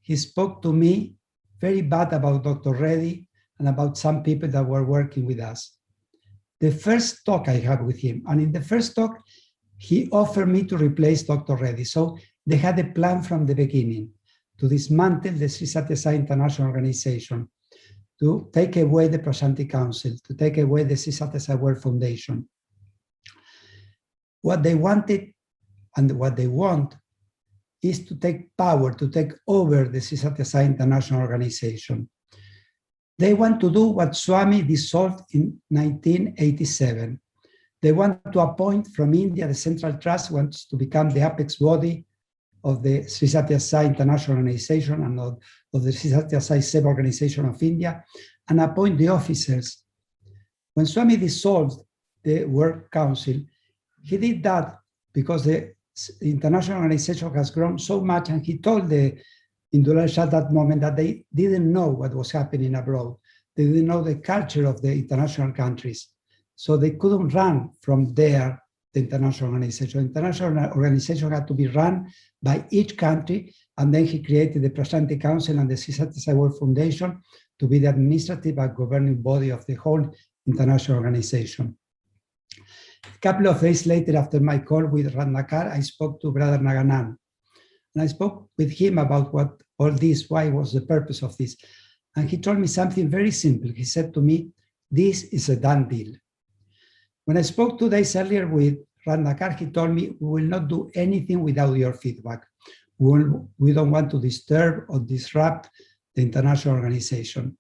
he spoke to me very bad about Dr. Reddy and about some people that were working with us. The first talk I had with him, and in the first talk, he offered me to replace Dr. Reddy. So they had a plan from the beginning to dismantle the Sri Sathya Sai International Organization, to take away the Prashanti Council, to take away the Sri Sathya Sai World Foundation. What they wanted and what they want is to take power, to take over the Sri Sathya Sai International Organization. They want to do what Swami dissolved in 1987. They want to appoint from India, the Central Trust wants to become the apex body of the Sri Sathya Sai International Organization and of the Sri Sathya Sai Seva Organization of India, and appoint the officers. When Swami dissolved the World Council, he did that because the international organization has grown so much, and he told the Indulal at that moment that they didn't know what was happening abroad. They didn't know the culture of the international countries. So they couldn't run from there, the international organization. The international organization had to be run by each country, and then he created the Prashanti Council and the Sri Sathya Sai World Foundation to be the administrative and governing body of the whole international organization. A couple of days later, after my call with Ratnakar, I spoke to Brother Naganan. And I spoke with him about what all this, why was the purpose of this. And he told me something very simple. He said to me, this is a done deal. When I spoke 2 days earlier with Ratnakar, he told me, we will not do anything without your feedback. We don't want to disturb or disrupt the international organization.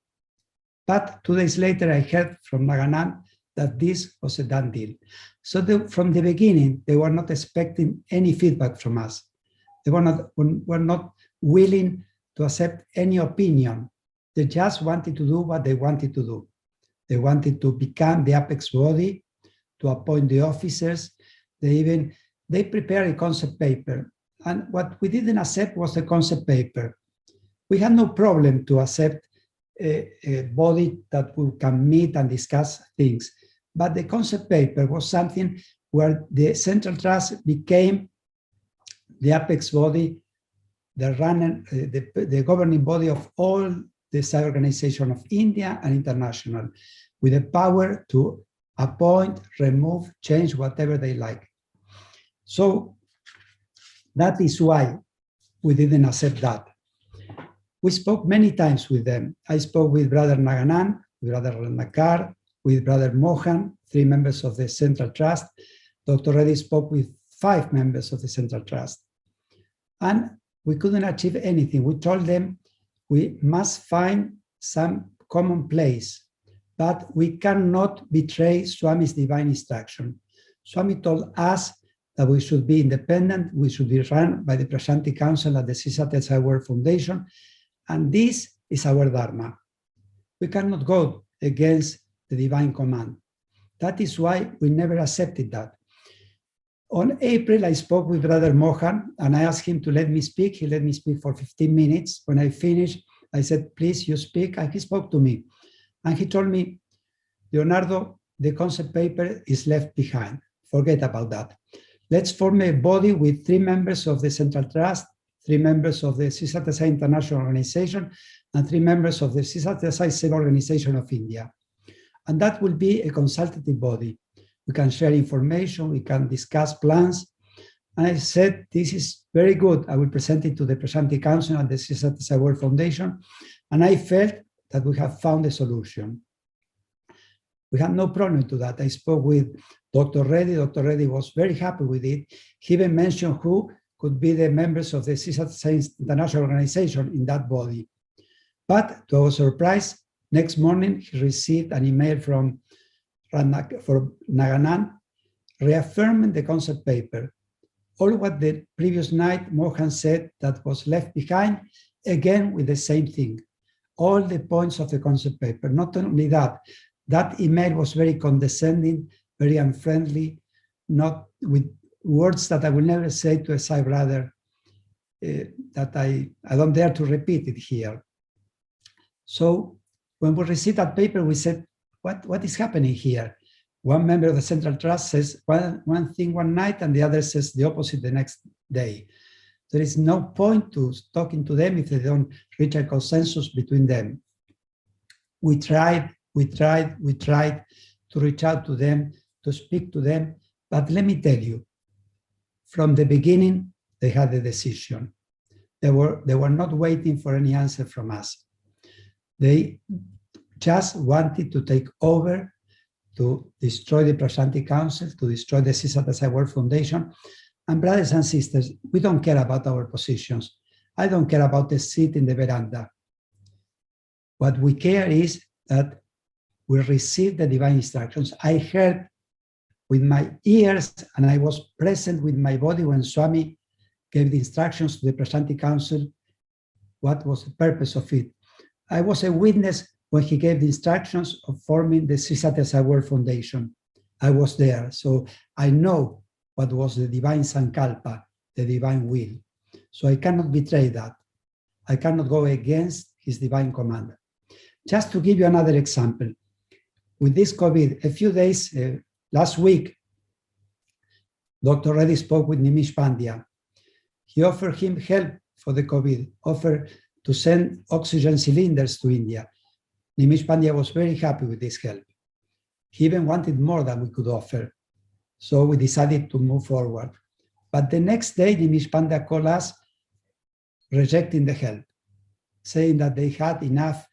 But 2 days later, I heard from Naganan that this was a done deal. So from the beginning, they were not expecting any feedback from us. They were not willing to accept any opinion. They just wanted to do what they wanted to do. They wanted to become the apex body, to appoint the officers. They prepared a concept paper. And what we didn't accept was the concept paper. We had no problem to accept a body that we can meet and discuss things. But the concept paper was something where the Central Trust became the apex body, the governing body of all the Sai organization of India and international, with the power to appoint, remove, change, whatever they like. So that is why we didn't accept that. We spoke many times with them. I spoke with Brother Naganan, with Brother Ranakar, with Brother Mohan, 3 members of the Central Trust. Dr. Reddy spoke with 5 members of the Central Trust. And we couldn't achieve anything. We told them we must find some common place, but we cannot betray Swami's divine instruction. Swami told us that we should be independent, we should be run by the Prashanti Council at the Sri Sathya Sai World Foundation, and this is our Dharma. We cannot go against the divine command. That is why we never accepted that. On April, I spoke with Brother Mohan, and I asked him to let me speak. He let me speak for 15 minutes. When I finished, I said, please, you speak, and he spoke to me. And he told me, Leonardo, the concept paper is left behind. Forget about that. Let's form a body with 3 members of the Central Trust, 3 members of the Sri Sathya Sai International Organization, and 3 members of the Sri Sathya Sai Seva Organization of India. And that will be a consultative body. We can share information, we can discuss plans. And I said, this is very good. I will present it to the Prashanti Council and the Sri Sathya Sai World Foundation. And I felt that we have found a solution. We had no problem to that. I spoke with Dr. Reddy. Dr. Reddy was very happy with it. He even mentioned who could be the members of the Sri Sathya Sai International Organization in that body. But to our surprise, next morning, he received an email from Naganan reaffirming the concept paper. All what the previous night Mohan said that was left behind, again with the same thing. All the points of the concept paper. Not only that, that email was very condescending, very unfriendly, not with words that I will never say to a Sai brother, that I don't dare to repeat it here. So when we received that paper, we said, what is happening here? One member of the Central Trust says one thing one night and the other says the opposite the next day. There is no point to talking to them if they don't reach a consensus between them. We tried to reach out to them, to speak to them, but let me tell you, from the beginning, they had a decision. They were not waiting for any answer from us. They just wanted to take over, to destroy the Prashanti Council, to destroy the Sri Sathya Sai World Foundation. And brothers and sisters, we don't care about our positions. I don't care about the seat in the veranda. What we care is that we receive the divine instructions. I heard with my ears, and I was present with my body when Swami gave the instructions to the Prashanti Council, what was the purpose of it. I was a witness when he gave the instructions of forming the Sri Sathya Sai World Foundation. I was there, so I know what was the divine sankalpa, the divine will. So I cannot betray that. I cannot go against his divine command. Just to give you another example, with this COVID, a few days, last week, Dr. Reddy spoke with Nimish Pandya. He offered him help for the COVID, offered to send oxygen cylinders to India. Nimish Pandya was very happy with this help. He even wanted more than we could offer. So we decided to move forward. But the next day, Nimish Pandya called us rejecting the help, saying that they had enough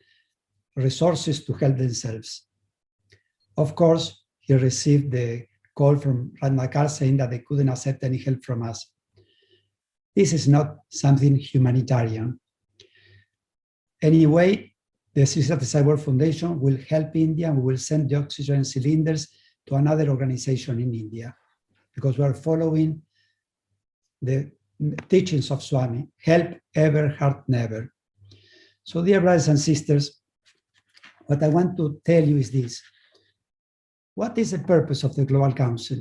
resources to help themselves. Of course, he received the call from Ranakar saying that they couldn't accept any help from us. This is not something humanitarian. Anyway, the Sri Sathya Sai World Foundation will help India, and we will send the oxygen cylinders to another organization in India, because we are following the teachings of Swami, help ever, hurt never. So dear brothers and sisters, what I want to tell you is this. What is the purpose of the Global Council?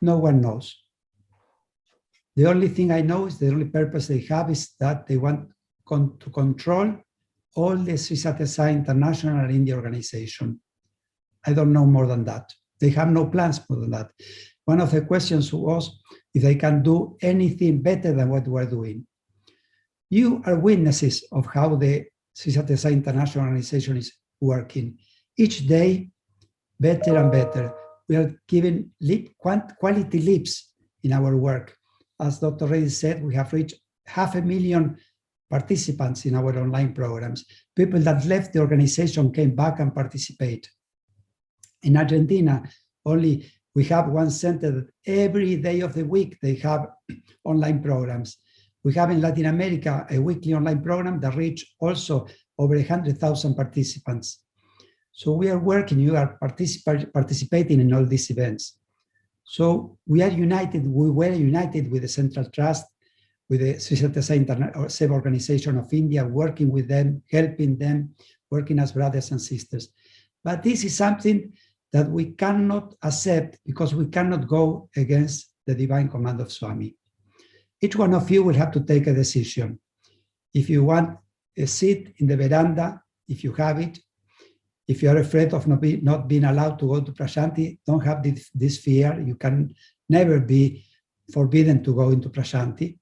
No one knows. The only thing I know is the only purpose they have is that they want to control all the Sri Sathya Sai International and India organization. I don't know more than that. They have no plans more than that. One of the questions was if they can do anything better than what we're doing. You are witnesses of how the Sri Sathya Sai International Organization is working. Each day, better and better. We are giving quality leaps in our work. As Dr. Reddy said, we have reached 500,000 participants in our online programs. People that left the organization came back and participate. In Argentina, only we have one center that every day of the week they have online programs. We have in Latin America a weekly online program that reach also over 100,000 participants. So we are working, you are participating in all these events. So we are united, we were united with the Central Trust, with the Sri Sathya Sai Organization of India, working with them, helping them, working as brothers and sisters. But this is something that we cannot accept because we cannot go against the divine command of Swami. Each one of you will have to take a decision. If you want a seat in the veranda, if you have it, if you are afraid of not being allowed to go to Prashanti, don't have this fear. You can never be forbidden to go into Prashanti.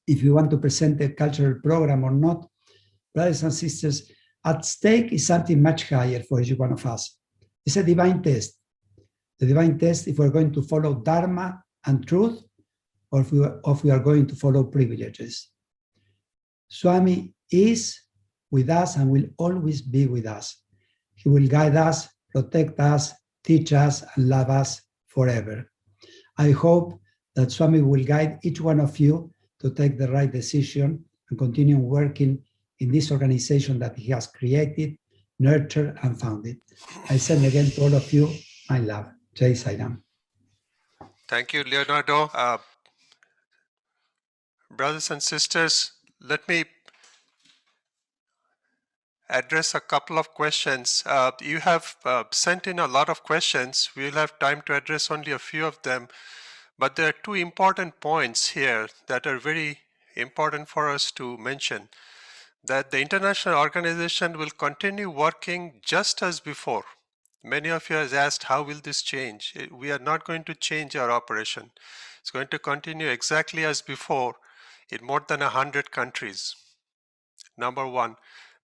If you want to present a cultural program or not, brothers and sisters, at stake is something much higher for each one of us. It's a divine test. The divine test if we're going to follow Dharma and truth, or if we are going to follow privileges. Swami is with us and will always be with us. He will guide us, protect us, teach us, and love us forever. I hope that Swami will guide each one of you to take the right decision and continue working in this organization that he has created, nurtured, and founded. I send again to all of you my love. Jai Sai Ram. Thank you, Leonardo. Brothers and sisters, let me address a couple of questions. You have sent in a lot of questions. We'll have time to address only a few of them. But there are two important points here that are very important for us to mention. That the international organization will continue working just as before. Many of you have asked, how will this change? We are not going to change our operation. It's going to continue exactly as before in more than 100 countries. Number one.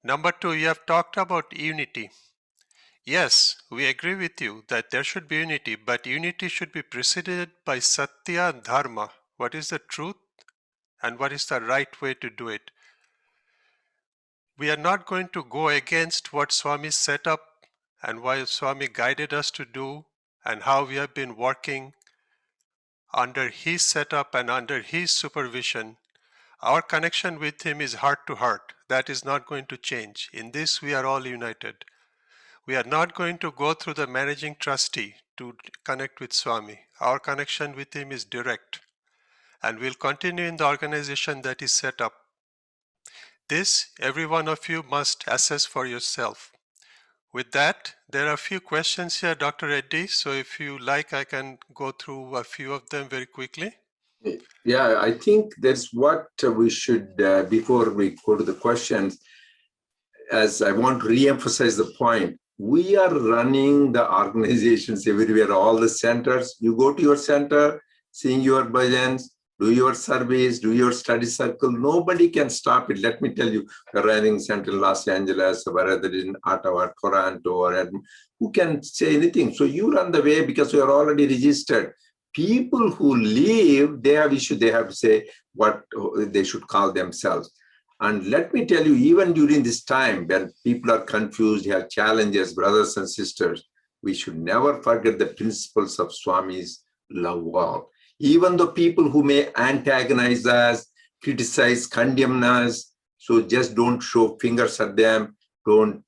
Number two, you have talked about unity. Yes, we agree with you that there should be unity, but unity should be preceded by Satya and Dharma. What is the truth and what is the right way to do it? We are not going to go against what Swami set up and what Swami guided us to do and how we have been working under his setup and under his supervision. Our connection with him is heart to heart. That is not going to change. In this, we are all united. We are not going to go through the managing trustee to connect with Swami. Our connection with him is direct. And we'll continue in the organization that is set up. This, every one of you must assess for yourself. With that, there are a few questions here, Dr. Reddy. So if you like, I can go through a few of them very quickly. Yeah, I think that's what we should, before we go to the questions, as I want to re-emphasize the point, we are running the organizations everywhere, all the centers. You go to your center, sing your bhajans, do your service, do your study circle. Nobody can stop it. Let me tell you, we're running center in Los Angeles, or whether in Ottawa, Toronto, or Edmonton. Who can say anything? So you run the way because you are already registered. People who leave, they have issue, they have to say what they should call themselves. And let me tell you, even during this time when people are confused, have challenges, brothers and sisters, we should never forget the principles of Swami's love all. Even the people who may antagonize us, criticize, condemn us, so just don't show fingers at them, don't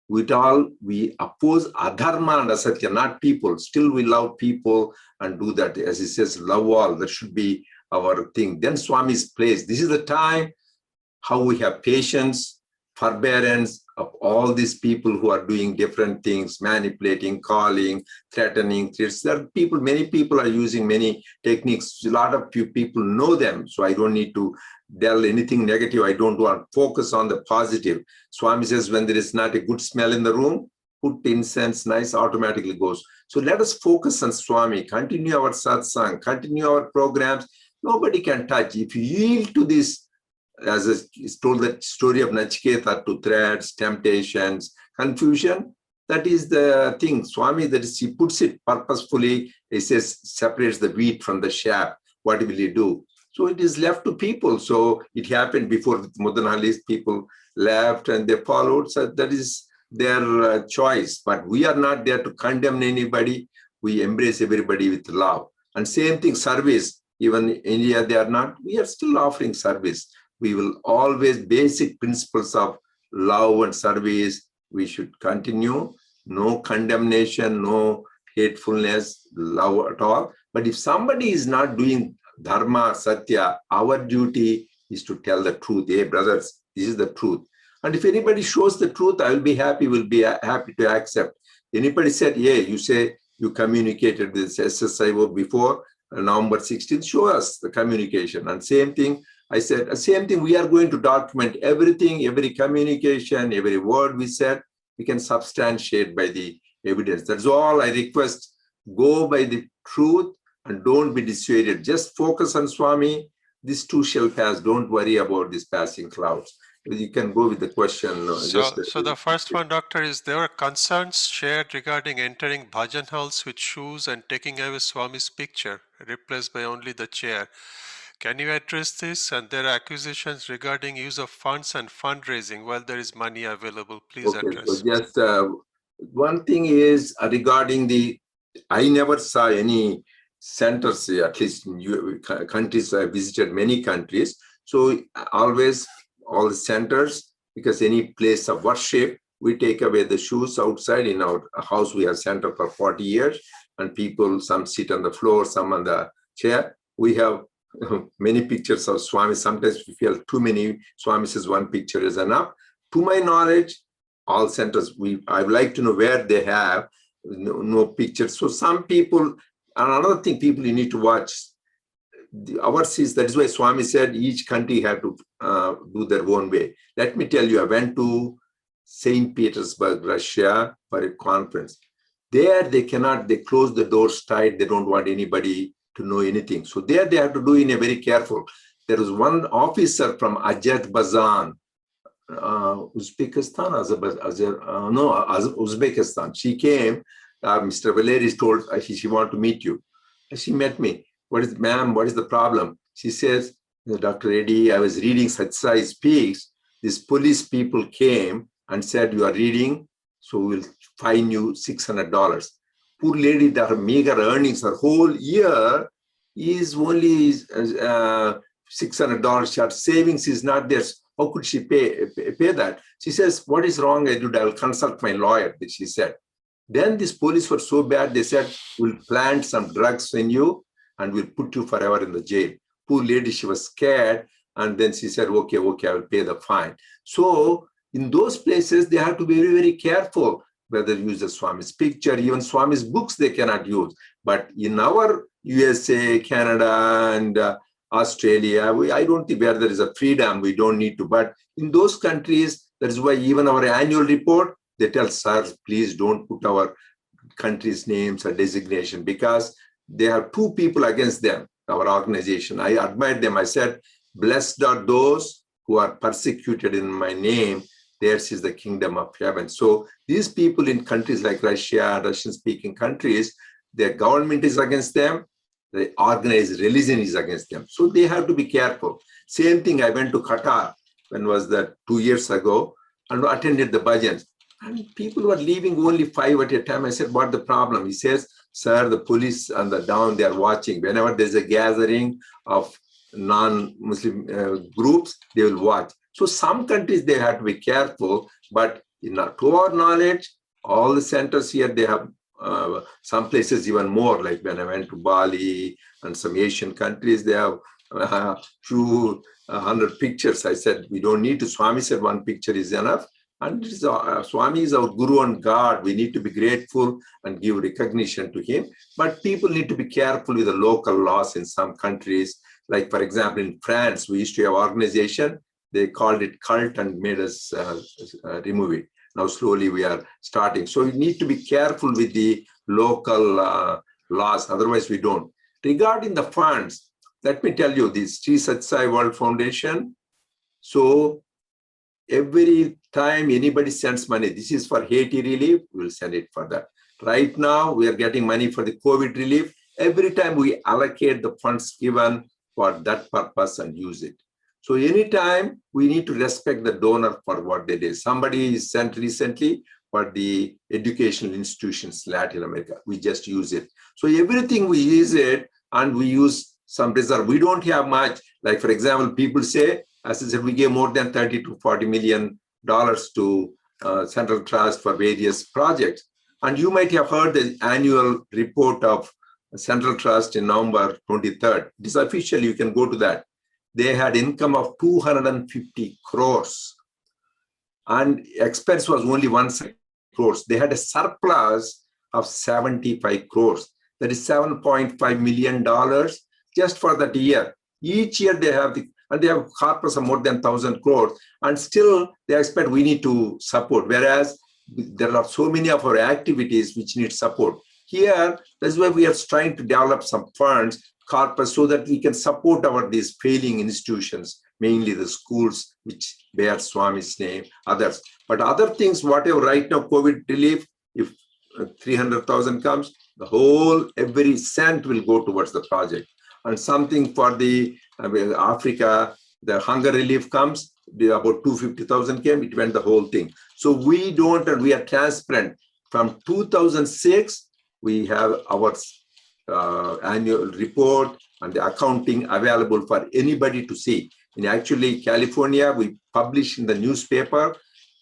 with all, we oppose adharma and asatya, not people. Still we love people and do that. As he says, love all, that should be our thing. Then Swami's place. This is the time how we have patience, forbearance of all these people who are doing different things, manipulating, calling, threatening. There are people, many people are using many techniques. A lot of few people know them. So I don't need to tell anything negative. I don't want to focus on the positive. Swami says, when there is not a good smell in the room, put incense, nice, automatically goes. So let us focus on Swami, continue our satsang, continue our programs. Nobody can touch. If you yield to this, as is told that story of Nachiketa, to threats, temptations, confusion, that is the thing. Swami, that is, he puts it purposefully. He says, separates the wheat from the chaff. What will he do? So it is left to people. So it happened before with Mudan Ali's people left and they followed. So that is their choice. But we are not there to condemn anybody. We embrace everybody with love. And same thing, service. Even in India, they are not. We are still offering service. We will always, basic principles of love and service, we should continue. No condemnation, no hatefulness, love at all. But if somebody is not doing dharma, satya, our duty is to tell the truth. Hey, brothers, this is the truth. And if anybody shows the truth, I will be happy, will be happy to accept. Anybody said, yeah, you say you communicated with SSSIO before November 16th, show us the communication. And same thing, I said, same thing, we are going to document everything, every communication, every word we said, we can substantiate by the evidence. That's all I request. Go by the truth and don't be dissuaded. Just focus on Swami. This too shall pass. Don't worry about these passing clouds. You can go with the question. So the first one, Doctor, is there were concerns shared regarding entering bhajan halls with shoes and taking away Swami's picture, replaced by only the chair. Can you address this? And there are accusations regarding use of funds and fundraising while there is money available. Please address. So just one thing is regarding the, I never saw any centers, at least in countries, I visited many countries. So always all the centers, because any place of worship, we take away the shoes outside. In our house, we have center for 40 years and people, some sit on the floor, some on the chair. We have many pictures of Swami. Sometimes we feel too many. Swami says one picture is enough. To my knowledge, all centers, I would like to know where they have no pictures. So some people, and another thing people you need to watch, ours is, that is why Swami said each country had to do their own way. Let me tell you, I went to St. Petersburg, Russia for a conference. There they cannot, they close the doors tight. They don't want anybody to know anything. So there they have to do in a very careful. There was one officer from Azerbaijan, Uzbekistan, Uzbekistan. She came, Mr. Valeris told she wanted to meet you. She met me. What is, ma'am, what is the problem? She says, Dr. Reddy, I was reading Sathya Sai Speaks. These police people came and said, you are reading, so we'll fine you $600. Poor lady, that her meager earnings, her whole year is only $600 short. Savings is not there. How could she pay that? She says, what is wrong? I will consult my lawyer, she said. Then these police were so bad, they said, we'll plant some drugs in you and we'll put you forever in the jail. Poor lady, she was scared. And then she said, okay, I will pay the fine. So in those places, they have to be very, very careful whether use the Swami's picture, even Swami's books they cannot use. But in our USA, Canada, and Australia, I don't think where there is a freedom, we don't need to. But in those countries, that is why even our annual report, they tell, sir, please don't put our country's names or designation, because they have two people against them, our organization. I admired them. I said, blessed are those who are persecuted in my name. Theirs is the kingdom of heaven. So these people in countries like Russia, Russian-speaking countries, their government is against them. The organized religion is against them. So they have to be careful. Same thing, I went to Qatar, when was that, 2 years ago, and attended the bhajans. And people were leaving only 5 at a time. I said, what the problem? He says, sir, the police on the down, they are watching. Whenever there's a gathering of non-Muslim groups, they will watch. So some countries, they have to be careful, but to our knowledge, all the centers here, they have some places even more, like when I went to Bali and some Asian countries, they have 200 pictures. I said, we don't need to. Swami said one picture is enough. And Swami is our guru and God. We need to be grateful and give recognition to him. But people need to be careful with the local laws in some countries. Like, for example, in France, we used to have an organization. They called it cult and made us remove it. Now, slowly we are starting. So we need to be careful with the local laws. Otherwise, we don't. Regarding the funds, let me tell you, this Sri Sathya Sai World Foundation. So every time anybody sends money, this is for Haiti relief, we'll send it for that. Right now, we are getting money for the COVID relief. Every time we allocate the funds given for that purpose and use it. So anytime we need to respect the donor for what they did. Somebody sent recently for the educational institutions, Latin America. We just use it. So everything we use it, and we use some reserve. We don't have much. Like, for example, people say, as I said, we gave more than 30 to 40 million dollars to Central Trust for various projects. And you might have heard the annual report of Central Trust in November 23rd. It is official, you can go to that. They had income of 250 crores and expense was only 1 crores. They had a surplus of 75 crores. That is $7.5 million just for that year. Each year they have and they have corpus of more than 1,000 crores, and still they expect we need to support, whereas there are so many of our activities which need support. Here, that's why we are trying to develop some funds, corpus, so that we can support these failing institutions, mainly the schools which bear Swami's name, others. But other things, whatever right now, COVID relief, if 300,000 comes, every cent will go towards the project. And something for the Africa, the hunger relief comes, about 250,000 came, it went the whole thing. So we don't, and we are transparent. From 2006, we have our annual report and the accounting available for anybody to see. In actually California, we publish in the newspaper.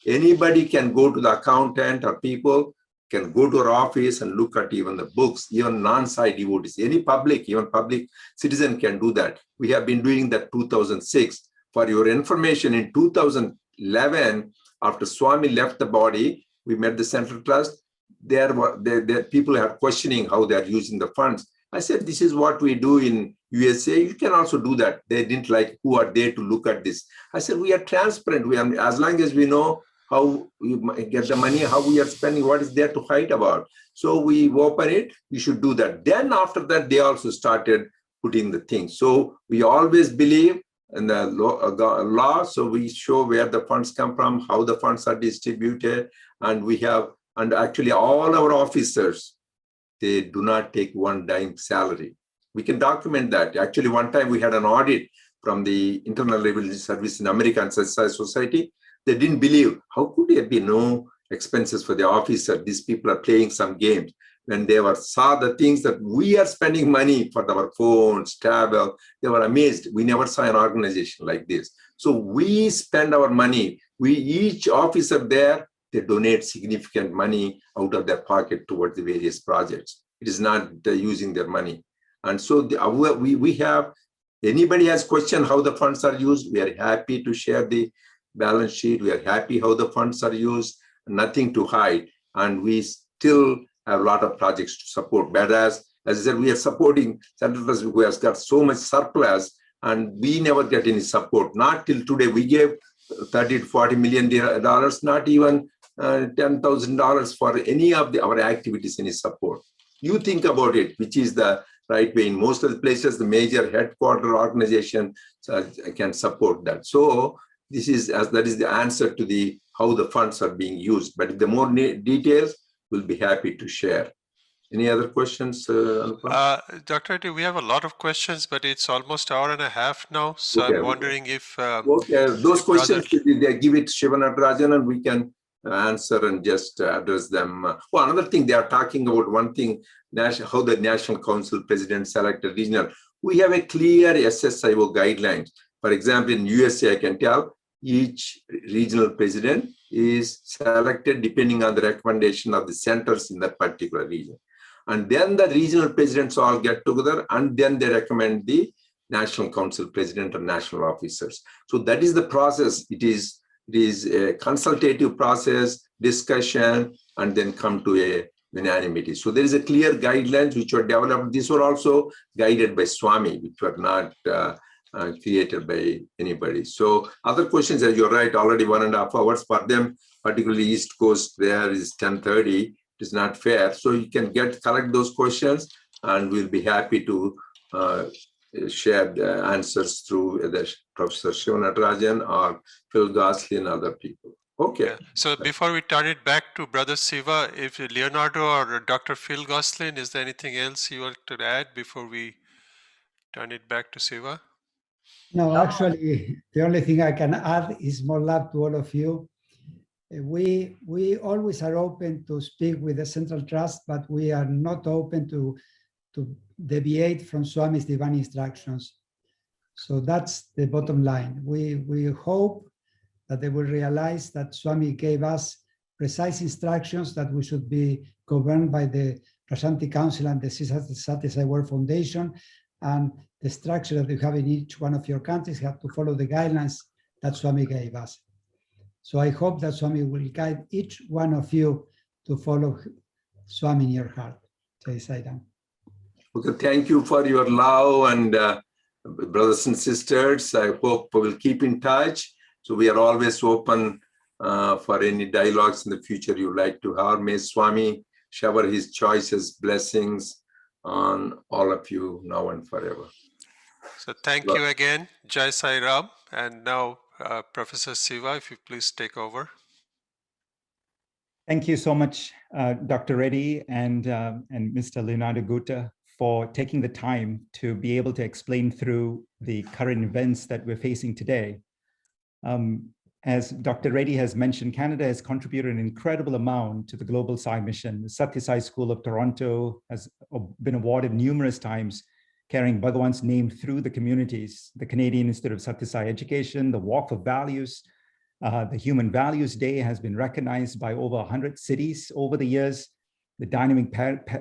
Anybody can go to the accountant, or people can go to our office and look at even the books, even non-Sai devotees. Any public, even public citizen can do that. We have been doing that 2006. For your information, in 2011, after Swami left the body, we met the Central Trust. There people are questioning how they are using the funds. I said, this is what we do in USA. You can also do that. They didn't like, who are they to look at this? I said, we are transparent. We are, as long as we know how we get the money, how we are spending, what is there to fight about. So we open it, you should do that. Then after that, they also started putting the things. So we always believe in the law. So we show where the funds come from, how the funds are distributed. And we have, and actually all our officers, they do not take one dime salary. We can document that. Actually, one time we had an audit from the Internal Revenue Service in American Society. They didn't believe, how could there be no expenses for the officer? These people are playing some games. When they saw the things that we are spending money for our phones, tablet, they were amazed. We never saw an organization like this. So we spend our money. Each officer there, they donate significant money out of their pocket towards the various projects. It is not using their money. And so we have, anybody has questioned how the funds are used, we are happy to share the balance sheet. We are happy how the funds are used, nothing to hide. And we still have a lot of projects to support. Whereas, as I said, we are supporting Central Trust, who has got so much surplus, and we never get any support. Not till today. We gave $30 to $40 million, not even $10,000 for any of our activities, any support. You think about it, which is the right way. In most of the places, the major headquarter organization can support that. So that is the answer to how the funds are being used. But if the more details, we'll be happy to share. Any other questions, Dr. Reddy, we have a lot of questions, but it's almost an hour and a half now. So okay, I'm wondering if... those questions, they give it Shiva Natarajan, and we can answer and just address them. Well, another thing, they are talking about one thing, how the National Council President selected regional. We have a clear SSSIO guidelines. For example, in USA, I can tell each regional president is selected depending on the recommendation of the centers in that particular region. And then the regional presidents all get together, and then they recommend the National Council President and national officers. So that is the process. It is a consultative process, discussion, and then come to a unanimity. So there is a clear guidelines which were developed. These were also guided by Swami, which were not created by anybody. So other questions, as you're right, already 1.5 hours for them, particularly East Coast, there is 10:30. It is not fair. So you can collect those questions, and we'll be happy to share the answers through either Professor Shiva Natarajan or Phil Goslin and other people. Okay. Yeah. So before we turn it back to Brother Siva, if Leonardo or Dr. Phil Goslin, is there anything else you want to add before we turn it back to Siva. No, actually, the only thing I can add is more love to all of you. We always are open to speak with the Central Trust, but we are not open to deviate from Swami's divine instructions. So that's the bottom line. We hope that they will realize that Swami gave us precise instructions that we should be governed by the Prashanti Council and the Sri Sathya Sai World Foundation, and the structure that you have in each one of your countries have to follow the guidelines that Swami gave us. So I hope that Swami will guide each one of you to follow Swami in your heart. Jai Sai Ram. Okay, thank you for your love, and brothers and sisters, I hope we'll keep in touch. So we are always open for any dialogues in the future you'd like to have. May Swami shower his choices, blessings on all of you now and forever. So thank you again, Jai Sai Ram. And now, Professor Siva, if you please take over. Thank you so much, Dr. Reddy and Mr. Leonardo Gutta, for taking the time to be able to explain through the current events that we're facing today. As Dr. Reddy has mentioned, Canada has contributed an incredible amount to the Global Sai mission. The Sathya Sai School of Toronto has been awarded numerous times, carrying Bhagavan's name through the communities. The Canadian Institute of Sathya Sai Education, the Walk of Values, the Human Values Day has been recognized by over 100 cities over the years. The Dynamic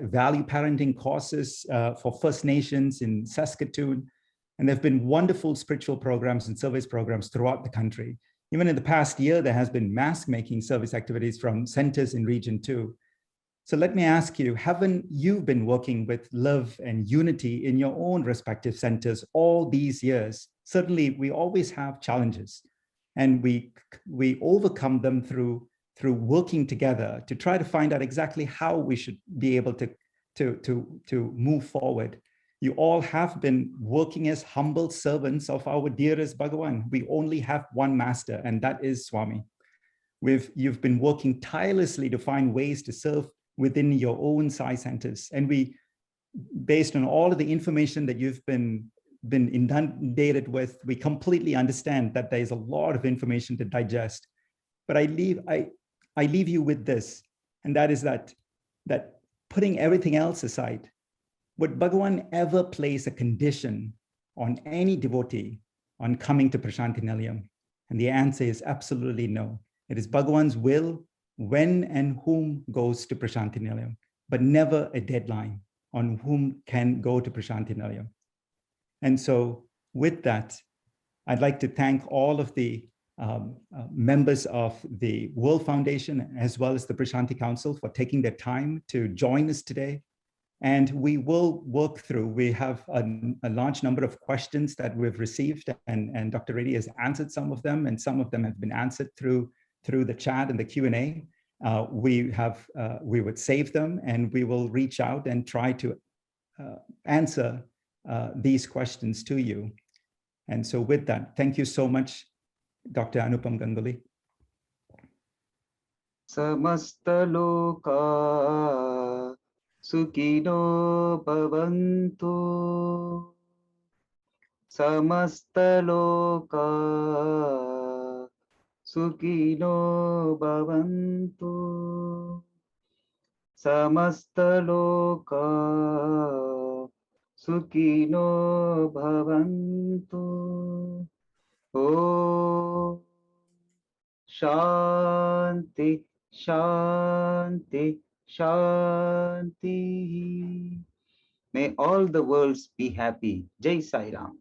Value Parenting courses for First Nations in Saskatoon. And there have been wonderful spiritual programs and service programs throughout the country. Even in the past year, there has been mask-making service activities from centers in Region 2. So let me ask you, haven't you been working with love and unity in your own respective centers all these years? Certainly, we always have challenges, and we overcome them through working together to try to find out exactly how we should be able to move forward. You all have been working as humble servants of our dearest Bhagavan. We only have one master, and that is Swami. You've been working tirelessly to find ways to serve within your own Sai centers. And we, based on all of the information that you've been inundated with, we completely understand that there's a lot of information to digest. But I leave you with this, and that is that putting everything else aside, would Bhagavan ever place a condition on any devotee on coming to Prashanti Nilayam? And the answer is absolutely no. It is Bhagavan's will when and whom goes to Prashanti Nilayam, but never a deadline on whom can go to Prashanti Nilayam. And so with that, I'd like to thank all of the members of the World Foundation as well as the Prashanti Council for taking their time to join us today. And we will work through, we have a large number of questions that we've received, and Dr. Reddy has answered some of them, and some of them have been answered through the chat and the Q&A. We would save them, and we will reach out and try to answer these questions to you. And so with that, thank you so much, Dr. Anupam Ganguly. Samasta loka Sukino bhavantu. Samasta loka Sukino bhavantu. Samasta loka Sukino bhavantu. Om Shanti, Shanti, Shanti. May all the worlds be happy. Jai Sai Ram.